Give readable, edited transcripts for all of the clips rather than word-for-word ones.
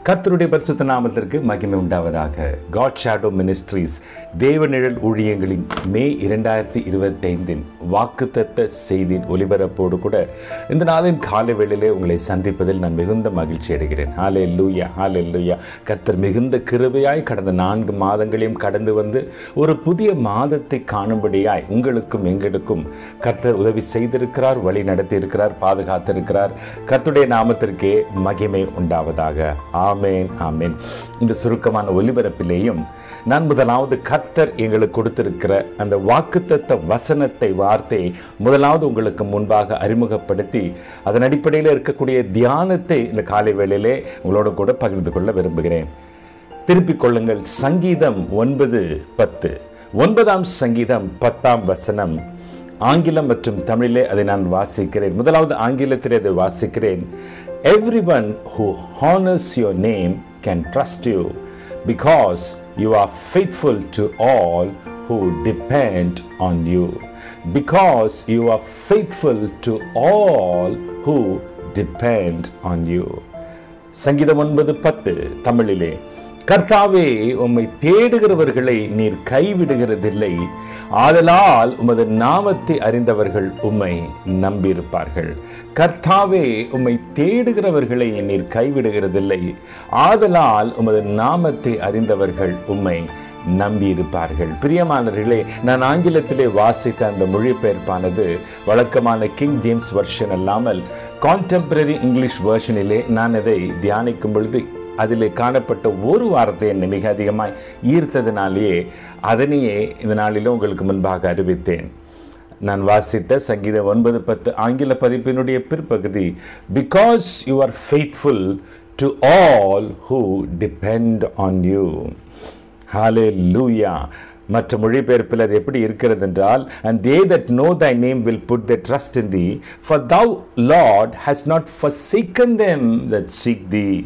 கர்த்தருடைய பரிசுத்த நாமத்திற்கு மகிமை உண்டாவதாக. காட் ஷேடோ மினிஸ்ட்ரீஸ் தேவநிழல் ஊழியங்களின் மே 2025 வாக்குத்தத்த செய்தியின் ஒலிபரப்போடு கூட இந்த நாளின் காலை வேளையிலே உங்களை சந்திப்பதில் நான் மிகுந்த மகிழ்ச்சி அடைகிறேன். ஹல்லேலூயா, ஹல்லேலூயா. கர்த்தர் மிகுந்த கிருபையாய் கடந்த 4 மாதங்களையும் கடந்து வந்து ஒரு புதிய மாதத்தை காணும்படியாய் உங்களுக்கும் எங்களுக்கும் கர்த்தர் உதவி செய்திருக்கிறார், வழி நடத்தி இருக்கிறார், பாதுகாத்திருக்கிறார். கர்த்தருடைய நாமத்திற்கே மகிமை உண்டாவதாக. ஆமேன், ஆமேன். இந்த சுருக்கமான ஒலிபரப்பிலேயும் நான் முதலாவது கர்த்தர் எங்களுக்கு கொடுத்திருக்கிற அந்த வாக்குத்தத்த வசனத்தை வார்த்தையை முதலாவது உங்களுக்கு முன்பாக அறிமுகப்படுத்தி அதன் அடிப்படையில் இருக்கக்கூடிய தியானத்தை இந்த காலை வேளையிலே உங்களோட கூட பகிர்ந்து கொள்ள விரும்புகிறேன். திருப்பிக் கொள்ளுங்கள். சங்கீதம் 9:10. 9ஆம் சங்கீதம் 10ஆம் வசனம். ஆங்கிலம் மற்றும் தமிழிலே அதை நான் வாசிக்கிறேன். முதலாவது ஆங்கிலத்திலே அதை வாசிக்கிறேன். Everyone who honors your name can trust you because you are faithful to all who depend on you. Because you are faithful to all who depend on you. சங்கீதம் 9:10 தமிழிலே. கர்த்தாவே, உம்மை தேடுகிறவர்களை நீர் கைவிடுகிறதில்லை, ஆதலால் உமது நாமத்தை அறிந்தவர்கள் உம்மை நம்பியிருப்பார்கள். கர்த்தாவே, உம்மை தேடுகிறவர்களை நீர் கைவிடுகிறதில்லை, ஆதலால் உமது நாமத்தை அறிந்தவர்கள் உம்மை நம்பியிருப்பார்கள். பிரியமானவர்களே, நான் ஆங்கிலத்திலே வாசித்த அந்த மொழிபெயர்ப்பானது வழக்கமான கிங் ஜேம்ஸ் வெர்ஷன் அல்லாமல் கான்டெம்பரரி இங்கிலீஷ் வெர்ஷனிலே நான் அதை தியானிக்கும் பொழுது அதில் காணப்பட்ட ஒரு வார்த்தை என்னை மிக அதிகமாக ஈர்த்ததினாலேயே அதனையே இந்த நாளில் உங்களுக்கு முன்பாக அறிவித்தேன். நான் வாசித்த சங்கீதம் 9:10 ஆங்கில பதிப்பினுடைய பிற்பகுதி, because you are faithful to all who depend on you. Hallelujah. மற்ற மொழிபெயர்ப்பில் அது எப்படி இருக்கிறது என்றால், and they that know thy name will put their trust in thee, for thou Lord has not forsaken them that seek thee.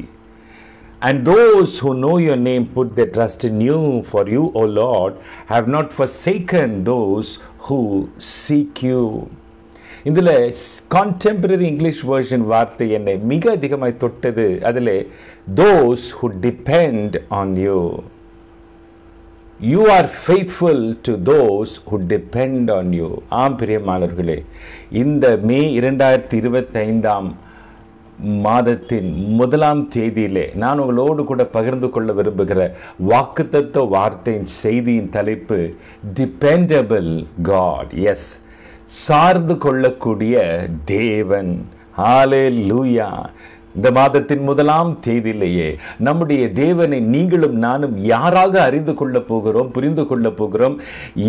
And those who know your name put their trust in you, for you, O Lord, have not forsaken those who seek you. இதில் contemporary English version வார்த்தை என்னை மிக அதிகமாய் தொட்டது. அதில் those who depend on you. You are faithful to those who depend on you. ஆம் பிரியமானவர்களே, இந்த மே 2025 மாதத்தின் 1ஆம் தேதியிலே நான் உங்களோடு கூட பகிர்ந்து கொள்ள விரும்புகிற வாக்குத்தத்த வார்த்தையின் செய்தியின் தலைப்பு டிபெண்டபிள் காட். எஸ், சார்ந்து கொள்ளக்கூடிய தேவன். ஹல்லேலூயா. இந்த மாதத்தின் 1ஆம் தேதியிலேயே நம்முடைய தேவனை நீங்களும் நானும் யாராக அறிந்து கொள்ள போகிறோம், புரிந்து கொள்ள போகிறோம்,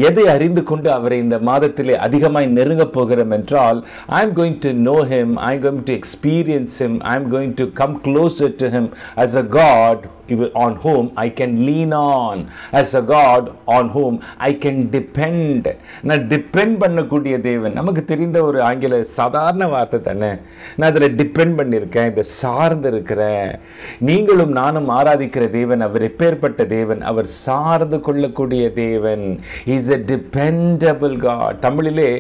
எதை அறிந்து கொண்டு அவரை இந்த மாதத்திலே அதிகமாய் நெருங்க போகிறோம் என்றால், I am going to know him, I am going to experience him, I am going to come closer to him as a God on whom I can lean on, as a God on whom I can depend. நான் depend பண்ணக்கூடிய தேவன். நமக்கு தெரிந்த ஒரு ஆங்கில சாதாரண வார்த்தை தானே. நான் அதில் டிபெண்ட் பண்ணியிருக்கேன், இதை சார்ந்து இருக்கிறேன். நீங்களும் நானும் ஆராதிக்கிற தேவன் அவர் எப்பேற்பட்ட தேவன்? அவர் சார்ந்து கொள்ளக்கூடிய தேவன். He is a dependable God. தமிழிலே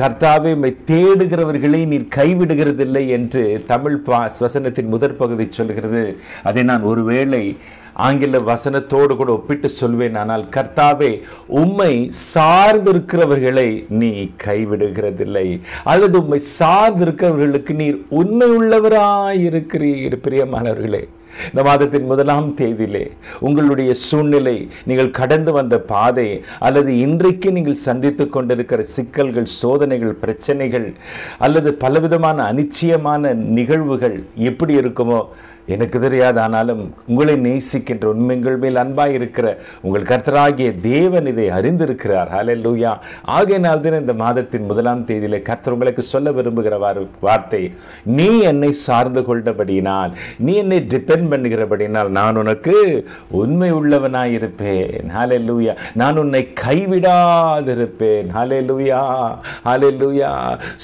கர்த்தாவே, உம்மை தேடுகிறவர்களை நீர் கைவிடுகிறதில்லை என்று தமிழ் வசனத்தின் முதற் பகுதி சொல்கிறது. அதை நான் ஒருவேளை ஆங்கில வசனத்தோடு கூட ஒப்பிட்டு சொல்வேன். ஆனால் கர்த்தாவே, உம்மை சார்ந்திருக்கிறவர்களை நீ கைவிடுகிறதில்லை, அல்லது உம்மை சார்ந்திருக்கிறவர்களுக்கு நீர் உண்மை உள்ளவராயிருக்கிறீர். பிரியமானவர்களே, இந்த மாதத்தின் 1ஆம் தேதியிலே உங்களுடைய சூழ்நிலை, நீங்கள் கடந்து வந்த பாதை, அல்லது இன்றைக்கு நீங்கள் சந்தித்து கொண்டிருக்கிற சிக்கல்கள், சோதனைகள், பிரச்சனைகள், அல்லது பலவிதமான அனிச்சயமான நிகழ்வுகள் எப்படி இருக்குமோ எனக்கு தெரியாது. ஆனாலும் உங்களை நேசிக்கின்ற, உண்மைகள் மேல் அன்பாய் இருக்கிற உங்கள் கர்த்தராகிய தேவன் இதை அறிந்திருக்கிறார். ஹல்லேலூயா. ஆகையினால் தான் இந்த மாதத்தின் 1ஆம் தேதியிலே கர்த்தர் உங்களுக்கு சொல்ல விரும்புகிற வார்த்தை, நீ என்னை சார்ந்து கொண்டபடியினால், நீ என்னை டிபெண்ட் பண்ணுகிறபடினால் நான் உனக்கு உண்மை உள்ளவனாயிருப்பேன். ஹல்லேலூயா. நான் உன்னை கைவிடாதிருப்பேன். ஹல்லேலூயா, ஹல்லேலூயா.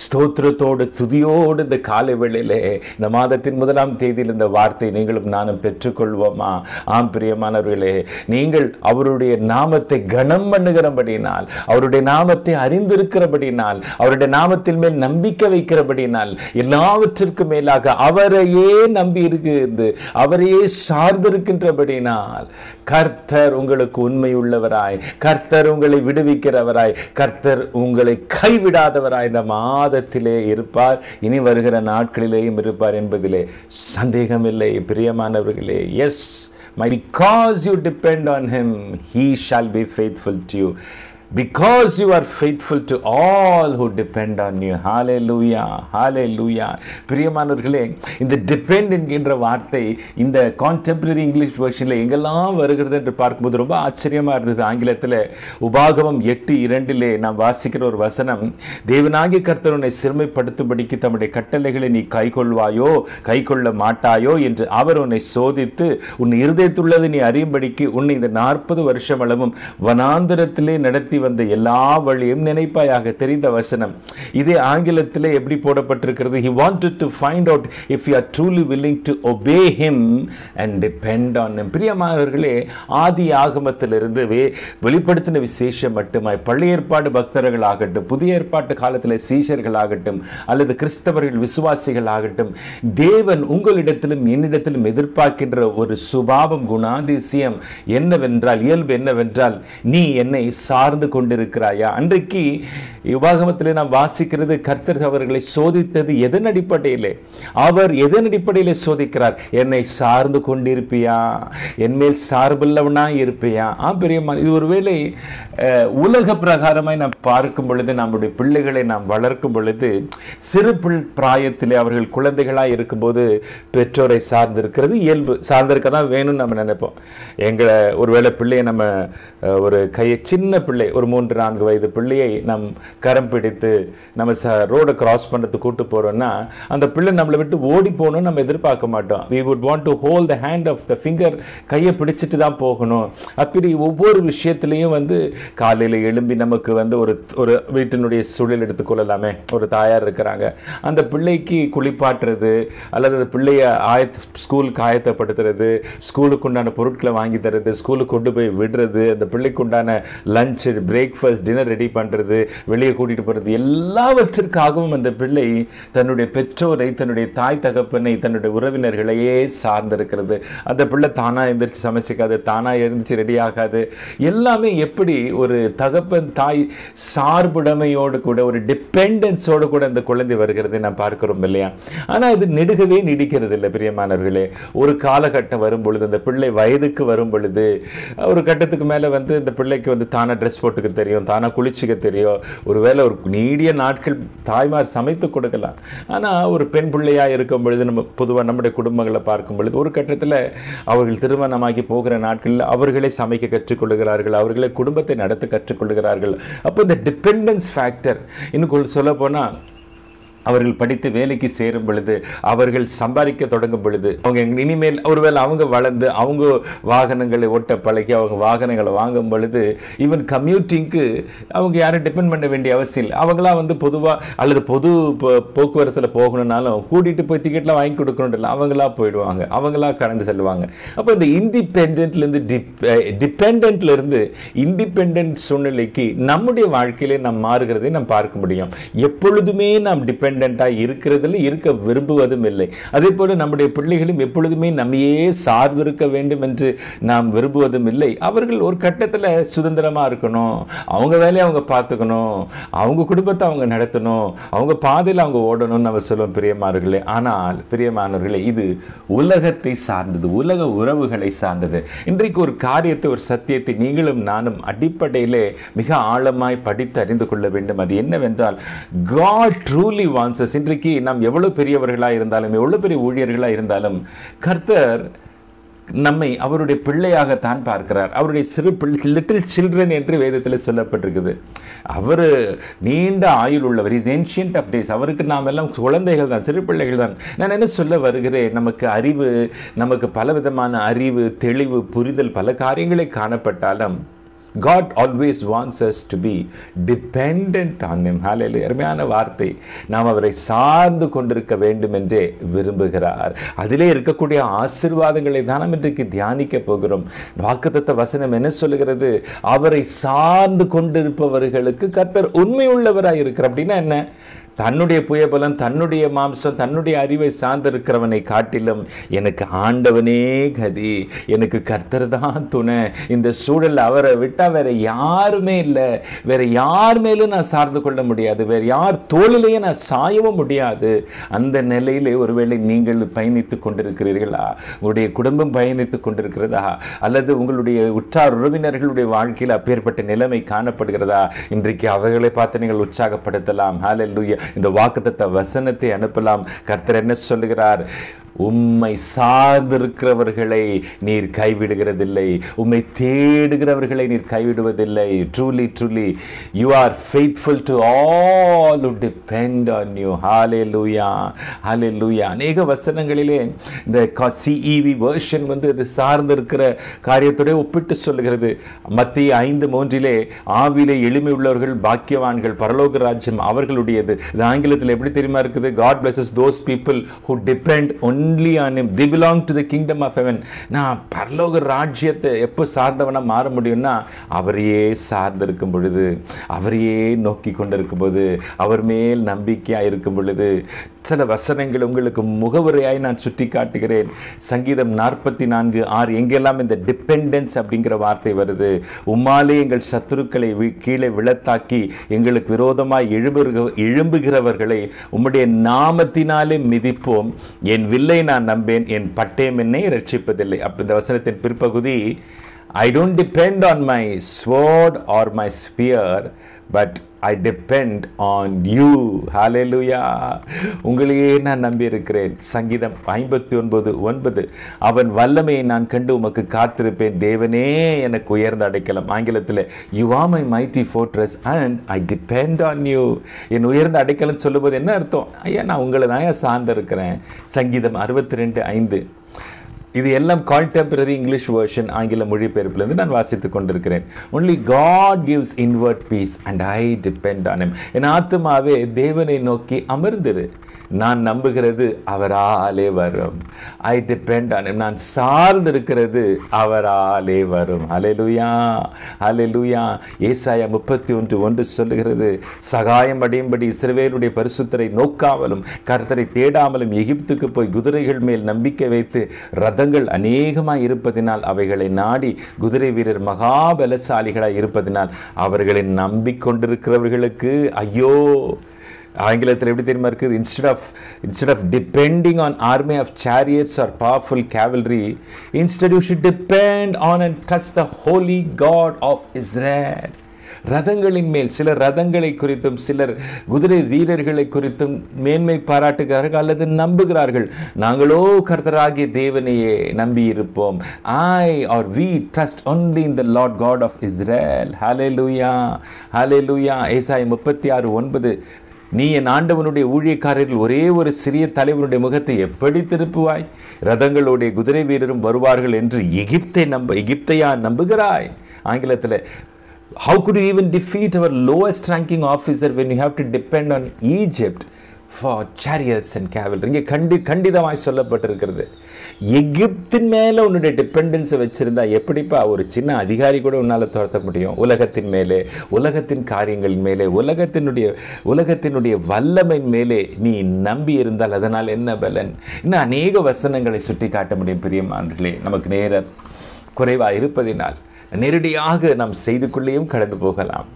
ஸ்தோத்திரத்தோடு துதியோடு இந்த காலை வேளையிலே இந்த மாதத்தின் 1ஆம் தேதியில் இந்த வார்த்தை நீங்களும் நானும் பெற்றுக்கொள்வோமா? ஆம் பிரியமானவர்களே, நீங்கள் அவருடைய நாமத்தை கனம் பண்ணுகிறபடினால், அவருடைய நாமத்தை அறிந்திருக்கிறபடினால், அவருடைய நாமத்தின் மேல் நம்பிக்கை வைக்கிறபடினால், எல்லாவற்றிற்கும் மேலாக அவரையே நம்பி இருக்கிறது, அவரையே சார்ந்திருக்கின்றபடினால், கர்த்தர் உங்களுக்கு உண்மை உள்ளவராய், கர்த்தர் உங்களை விடுவிக்கிறவராய், கர்த்தர் உங்களை கைவிடாதவராய் இந்த மாதத்திலே இருப்பார், இனி வருகிற நாட்களிலேயும் இருப்பார் என்பதிலே சந்தேகமில்லை. பிரியமானவர்களே, S, because you depend on him, he shall be faithful to you. Because you are faithful to all who depend on you. Hallelujah, hallelujah. பிரியமானவர்களே, இந்த depend என்கின்ற வார்த்தை இந்த கான்டெம்பரரி இங்கிலீஷ் வெர்ஷனில் எங்கெல்லாம் வருகிறது என்று பார்க்கும்போது ரொம்ப ஆச்சரியமாக இருந்தது. ஆங்கிலத்தில் உபாகமம் 8:2 நாம் வாசிக்கிற ஒரு வசனம், தேவனாகிய கர்த்தர் உன்னை சிறுமைப்படுத்தும்படிக்கு தம்முடைய கட்டளைகளை நீ கைக்கொள்வாயோ கைக்கொள்ள மாட்டாயோ என்று அவர் உன்னை சோதித்து உன் இருதயத்துள்ளது நீ அறியும்படிக்கு உன்னை இந்த 40 வருஷம் அளவும் வனாந்தரத்திலே நடத்தி வந்த எல்லா வழியும் நினைப்பாயாக. தெரிந்த வசனம். இதே ஆங்கிலத்திலே எப்படி போடப்பட்டிருக்கிறது? He wanted to find out if you are truly willing to obey him and depend on him. பிரியமானவர்களே, ஆதி ஆகமத்திலிருந்து வெளிப்படுத்தின விசேஷம் மட்டுமாய் பழைய ஏற்பாடு பக்தர்கள் ஆகட்டும், புதிய ஏற்பாட்டு காலத்தில் சீஷர்கள் ஆகட்டும், அல்லது கிறிஸ்தவர்கள் விசுவாசிகள் ஆகட்டும், தேவன் உங்களிடத்திலும் என்னிடத்திலும் எதிர்பார்க்கின்ற ஒரு சுபாவம், குணாதிசயம் என்னவென்றால், இயல்பு என்னவென்றால், நீ என்னை சார்ந்து கொண்டிருக்கிறாயா? அன்றைக்கு உபாகமத்திலே நாம் வாசிக்கிறது, கர்த்தர் அவர்களை சோதித்தது எதன் அடிப்படையிலே? அவர் எதன் அடிப்படையிலே சோதிக்கிறார்? என்னை சார்ந்து கொண்டிருப்பியா? என்மேல் சார்பில்லவனா இருப்பியா? பிரியமான, இது ஒருவேளை உலக பிரகாரமாய் நாம் பார்க்கும் பொழுது, நம்முடைய பிள்ளைகளை நாம் வளர்க்கும் பொழுது, சிறு பிராயத்திலே அவர்கள் குழந்தைகளாக இருக்கும்போது பெற்றோரை சார்ந்திருக்கிறது இயல்பு, சார்ந்திருக்க தான் வேணும்னு நம்ம நினைப்போம். எங்களை ஒருவேளை பிள்ளையை நம்ம ஒரு சின்ன பிள்ளை, ஒரு 3-4 வயது பிள்ளையை நம் கரம் பிடித்து நம்ம ரோடை கிராஸ் பண்ணுறதுக்கு கூட்டு போகிறோம்னா, அந்த பிள்ளை நம்மளை விட்டு ஓடி போகணும்னு நம்ம எதிர்பார்க்க மாட்டோம். we would want to hold the hand of the finger, கையை பிடிச்சிட்டு தான் போகணும். அப்படி ஒவ்வொரு விஷயத்துலையும் காலையில் எழும்பி நமக்கு ஒரு வீட்டினுடைய சூழல் எடுத்துக்கொள்ளலாமே, ஒரு தாயார் இருக்கிறாங்க, அந்த பிள்ளைக்கு குளிப்பாட்டுறது, அல்லது அந்த பிள்ளைய ஸ்கூலுக்கு ஆயத்தப்படுத்துறது, ஸ்கூலுக்கு உண்டான பொருட்களை வாங்கி தர்றது, ஸ்கூலுக்கு கொண்டு போய் விடுறது, அந்த பிள்ளைக்கு உண்டான லஞ்ச், பிரேக்ஃபாஸ்ட், டின்னர் ரெடி பண்ணுறது, வெளியே கூட்டிகிட்டு போகிறது, எல்லாவற்றிற்காகவும் அந்த பிள்ளை தன்னுடைய பெற்றோரை, தன்னுடைய தாய் தகப்பனை, தன்னுடைய உறவினர்களையே சார்ந்திருக்கிறது. அந்த பிள்ளை தானாக எழுந்திரிச்சு சமைச்சிக்காது, தானாக எழுந்திரிச்சு ரெடி ஆகாது. எல்லாமே எப்படி ஒரு தகப்பன் தாய் சார்புடைமையோடு கூட, ஒரு டிபெண்டன்ஸோடு கூட அந்த குழந்தை வருகிறது நாம் பார்க்கிறோம் இல்லையா? ஆனால் இது நெடுகவே நீடிக்கிறது இல்லை பிரியமானவர்களே. ஒரு காலகட்டம் வரும் பொழுது, அந்த பிள்ளை வயதுக்கு வரும் பொழுது, ஒரு கட்டத்துக்கு மேலே இந்த பிள்ளைக்கு தானாக ட்ரெஸ் போட்டுக்க தெரியும், தானாக குளிச்சுக்க தெரியும், ஒருவேளை ஒரு நீடிய நாட்கள் தாய்மார் சமைத்து கொடுக்கலாம். ஆனால் ஒரு பெண் பிள்ளையாக இருக்கும் பொழுது, நம்ம பொதுவாக நம்முடைய குடும்பங்களை பார்க்கும் பொழுது, ஒரு கட்டத்தில் அவர்கள் திருமணமாகி போகிற நாட்களில் அவர்களே சமைக்க கற்றுக்கொள்கிறார்கள், அவர்களே குடும்பத்தை நடத்த கற்றுக்கொள்கிறார்கள். அப்போ இந்த டிபெண்டன்ஸ் ஃபேக்டர், இன்னும் சொல்ல போனால் அவர்கள் படித்து வேலைக்கு சேரும் பொழுது, அவர்கள் சம்பாதிக்க தொடங்கும் பொழுது, அவங்க இனிமேல் ஒருவேளை அவங்க வளர்ந்து அவங்க வாகனங்களை ஓட்ட பழகி அவங்க வாகனங்களை வாங்கும் பொழுது, ஈவன் கம்யூட்டிங்க்கு அவங்க யாரும் டிபெண்ட் பண்ண வேண்டிய அவசியம் இல்லை. அவங்களாம் பொதுவாக அல்லது பொது போக்குவரத்தில் போகணுன்னாலும் கூட்டிகிட்டு போய் டிக்கெட்லாம் வாங்கி கொடுக்கணும், அவங்களா போயிடுவாங்க, அவங்களா கடந்து செல்வாங்க. அப்போ இந்த இண்டிபெண்டன்ட்லேருந்து டிபெண்டன்ட்லேருந்து இண்டிபெண்டன்ட் சூழ்நிலைக்கு நம்முடைய வாழ்க்கையிலே நாம் மாறுகிறதை நாம் பார்க்க முடியும். எப்பொழுதுமே நாம் டிபெண்டண்டாக இருக்கிறதில் இருக்க விரும்புவதும் இல்லை. அதே போல நம்முடைய பிள்ளைகளும் எப்பொழுதுமே நம்மையே சார்ந்திருக்க வேண்டும் என்று நாம் விரும்புவதும் இல்லை. அவர்கள் ஒரு கட்டத்தில் சுதந்திரமாக இருக்கணும், அவங்க வேலையை அவங்க பார்த்துக்கணும், அவங்க குடும்பத்தை அவங்க நடத்தணும், அவங்க பாதையில் அவங்க ஓடணும்னு நம்ம சொல்லுவோம் பிரியமானவர்களே. ஆனால் பிரியமானவர்களே, இது உலகத்தை சார்ந்தது, உலக உறவுகளை சார்ந்தது. இன்றைக்கு ஒரு காரியத்தை, ஒரு சத்தியத்தை நீங்களும் நானும் அடிப்படையிலே மிக ஆழமாய் படித்து அறிந்து கொள்ள வேண்டும். அது என்னவென்றால், God truly wants us. இன்றைக்கு நாம் எவ்வளவு பெரியவர்களாக இருந்தாலும், எவ்வளவு பெரிய ஊழியர்களாக இருந்தாலும், கர்த்தர் நம்மை அவருடைய பிள்ளையாகத்தான் பார்க்கிறார். அவருடைய சிறு லிட்டில் சில்ட்ரன் என்று வேதத்தில் சொல்லப்பட்டிருக்குது. அவர் நீண்ட ஆயுள் உள்ளவர், இஸ் ஏன்ஷியன்ட் ஆஃப் டேஸ். அவருக்கு நாம் எல்லாம் குழந்தைகள் தான், சிறு பிள்ளைகள் தான். நான் என்ன சொல்ல வருகிறேன், நமக்கு அறிவு, நமக்கு பலவிதமான அறிவு, தெளிவு, புரிதல், பல காரியங்களை காணப்பட்டாலும் God always wants us to be dependent on Him. Hallelujah. அருமையான வார்த்தை. நாம் அவரை சார்ந்து கொண்டிருக்க வேண்டும் என்றே விரும்புகிறார். அதிலே இருக்கக்கூடிய ஆசீர்வாதங்களை தான் நாம் இன்றைக்கு தியானிக்க போகிறோம். வாக்குத்தத்த வசனம் என்ன சொல்லுகிறது? அவரை சார்ந்து கொண்டிருப்பவர்களுக்கு கர்த்தர் உண்மை உள்ளவராய் இருக்கிறார். அப்படின்னா என்ன? தன்னுடைய புயபலம், தன்னுடைய மாம்சம், தன்னுடைய அறிவை சார்ந்திருக்கிறவனை காட்டிலும் எனக்கு ஆண்டவனே கதி, எனக்கு கர்த்தர் தான் துணை, இந்த சூழல் அவரை விட்டால் வேற யாருமே இல்லை, வேற யார் மேலும் நான் சார்ந்து கொள்ள முடியாது, வேற யார் தோளிலேயே நான் சாயவும் முடியாது. அந்த நிலையிலே ஒருவேளை நீங்கள் பயணித்து கொண்டிருக்கிறீர்களா? உங்களுடைய குடும்பம் பயணித்து கொண்டிருக்கிறதா? அல்லது உங்களுடைய உற்றார் உறவினர்களுடைய வாழ்க்கையில் அப்பேற்பட்ட நிலைமை காணப்படுகிறதா? இன்றைக்கு அவர்களை பார்த்து நீங்கள் உற்சாகப்படுத்தலாம். ஹல்லேலூயா. இந்த வாக்குத்தத்த வசனத்தை அனுப்பலாம். கர்த்தர் என்ன சொல்லுகிறார்? உம்மை சார்ந்திருக்கிறவர்களை நீர் கைவிடுகிறதில்லை, உம்மை தேடுகிறவர்களை நீர் கைவிடுவதில்லை. Truly truly you are faithful to all who depend on you. Hallelujah, hallelujah. அநேக வசனங்களிலே இந்த CEV வெர்ஷன் இது சார்ந்திருக்கிற காரியத்தோட ஒப்பிட்டு சொல்லுகிறது. மத்திய 5:3 ஆவிலே எளிமை உள்ளவர்கள் பாக்கியவான்கள், பரலோக ராஜ்யம் அவர்களுடையது. இது ஆங்கிலத்தில் எப்படி தெரியுமா இருக்குது? God blesses those people who depend only on Him. They belong to the kingdom of heaven. நான் பரலோக ராஜ்யத்தை எப்போ சார்ந்தவனா மாற முடியும்னா அவரையே சார்ந்திருக்கும் பொழுது, அவரையே நோக்கி கொண்டிருக்கும் போது, அவர் மேல் நம்பிக்கையாக இருக்கும் பொழுது. சில வசனங்கள் உங்களுக்கு முகவரையாய் நான் சுட்டி காட்டுகிறேன். சங்கீதம் 44:6 எங்கெல்லாம் இந்த டிபெண்டன்ஸ் அப்படிங்கிற வார்த்தை வருது. உம்மாலே எங்கள் சத்துருக்களை கீழே விழத்தாக்கி எங்களுக்கு விரோதமாய் எழும்புகிறவர்களை உம்முடைய நாமத்தினாலே மிதிப்போம், என் வில்லை நான் நம்பேன், என் பட்டயம் என்னை ரட்சிப்பதில்லை. அப்போ இந்த வசனத்தின் பிற்பகுதி, I don't depend on my sword or my spear, but I depend on you. Hallelujah. உங்களையே நான் நம்பி இருக்கிறேன். சங்கீதம் 59:9 அவன் வல்லமையை நான் கண்டு உமக்கு காத்திருப்பேன், தேவனே எனக்கு உயர்ந்த அடைக்கலம். ஆங்கிலத்தில் you are my mighty fortress and I depend on you. என் உயர்ந்த அடைக்கலம் சொல்லும்போது என்ன அர்த்தம்? ஐயா, நான் உங்களை தான் சார்ந்து இருக்கிறேன். சங்கீதம் 62:5 இது எல்லாம் கான்டெம்பரரி இங்கிலீஷ் வெர்ஷன், ஆங்கில மொழிபெயர்ப்பிலிருந்து நான் வாசித்துக் கொண்டிருக்கிறேன். only God gives inward peace and I depend on Him. என் ஆத்துமாவே தேவனை நோக்கி அமர்ந்திரு, நான் நம்புகிறது அவராலே வரும். I depend on Him. நான் சார்ந்திருக்கிறது அவராலே வரும். ஹல்லேலூயா, ஹல்லேலூயா. ஏசாயா 31:1 சொல்லுகிறது, சகாயம் அடையும்படி இஸ்ரவேலுடைய பரிசுத்தரை நோக்காமலும் கர்த்தரை தேடாமலும் எகிப்துக்கு போய் குதிரைகள் மேல் நம்பிக்கை வைத்து ரதங்கள் அநேகமாய் இருப்பதினால் அவைகளை நாடி குதிரை வீரர் மகாபலசாலிகளாய் இருப்பதினால் அவர்களை நம்பிக்கொண்டிருக்கிறவர்களுக்கு ஐயோ. ஆங்கிலத்தில் எப்படி தெரியுமா இருக்குது? instead of depending on army of chariots or powerful cavalry, instead you should depend on and trust the holy God of Israel. ரதங்களின் மேல், சிலர் ரதங்களை குறித்தும் சிலர் குதிரை வீரர்களை குறித்தும் மேன்மை பாராட்டுகிறார்கள் அல்லது நம்புகிறார்கள். நாங்களோ கர்த்தராகிய தேவனையே நம்பி இருப்போம். we trust only in the Lord God of Israel. Hallelujah, hallelujah. ஏசாயா 36:9 நீ என் ஆண்டவனுடைய ஊழியக்காரர்கள் ஒரே ஒரு சிறிய தலைவனுடைய முகத்தை எப்படி திருப்புவாய்? ரதங்களுடைய குதிரை வீரரும் வருவார்கள் என்று எகிப்தையா நம்புகிறாய்? ஆங்கிலத்தில் how could you even defeat our lowest ranking officer when you have to depend on Egypt for chariots and cavalry? இங்கே கண்டிதமாய் சொல்லப்பட்டிருக்கிறது. எகிப்தின் மேலே உன்னுடைய டிபெண்டன்ஸை வச்சிருந்தா எப்படிப்பா ஒரு சின்ன அதிகாரி கூட உன்னால் துரத்த முடியும்? உலகத்தின் மேலே, உலகத்தின் காரியங்களின் மேலே, உலகத்தினுடைய வல்லமையின் மேலே நீ நம்பி இருந்தால் அதனால் என்ன பலன்? இன்னும் அநேக வசனங்களை சுட்டி காட்ட முடியும். பிரியமானவர்களே, நமக்கு நேரம் குறைவாக இருப்பதினால் நேரடியாக நாம் செய்துக்குள்ளேயும் கடந்து போகலாம்.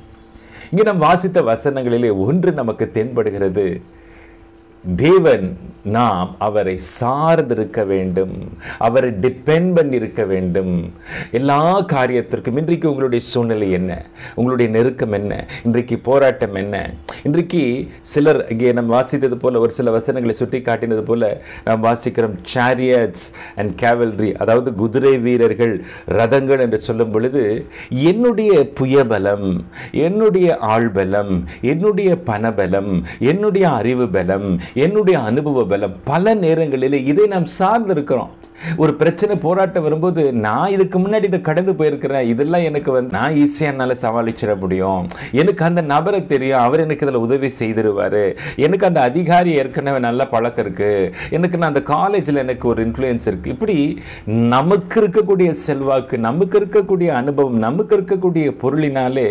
இங்கே நாம் வாசித்த வசனங்களிலே ஒன்று நமக்கு தென்படுகிறது. தேவன் நாம் அவரை சார்ந்திருக்க வேண்டும், அவரை டிபெண்ட் பண்ணி இருக்க வேண்டும் எல்லா காரியத்திற்கும். இன்றைக்கு உங்களுடைய சூழ்நிலை என்ன? உங்களுடைய நெருக்கம் என்ன? இன்றைக்கு போராட்டம் என்ன? இன்றைக்கு சிலர் இங்கே நாம் வாசித்தது போல ஒரு சில வசனங்களை சுட்டி காட்டினது போல நாம் வாசிக்கிறோம் சாரியட்ஸ் அண்ட் கேவல்ரி, அதாவது குதிரை வீரர்கள், ரதங்கள் என்று சொல்லும் பொழுது என்னுடைய புயபலம், என்னுடைய ஆள்பலம், என்னுடைய பணபலம், என்னுடைய அறிவு பலம், என்னுடைய அனுபவ பலம், பல நேரங்களில் இதை நாம் சார்ந்து இருக்கிறோம். ஒரு பிரச்சனை போராட்டம் வரும்போது நான் இதுக்கு முன்னாடி இதை கடந்து போயிருக்கிறேன், இதெல்லாம் எனக்கு நான் ஈஸியாக என்னால் சமாளிச்சிட முடியும், எனக்கு அந்த நபரை தெரியும், அவர் எனக்கு இதில் உதவி செய்திருவார், எனக்கு அந்த அதிகாரி ஏற்கனவே நல்ல பழக்கம் இருக்குது, எனக்கு நான் அந்த காலேஜில் எனக்கு ஒரு இன்ஃப்ளூயன்ஸ் இருக்குது. இப்படி நமக்கு இருக்கக்கூடிய செல்வாக்கு, நமக்கு இருக்கக்கூடிய அனுபவம், நமக்கு இருக்கக்கூடிய பொருளினாலே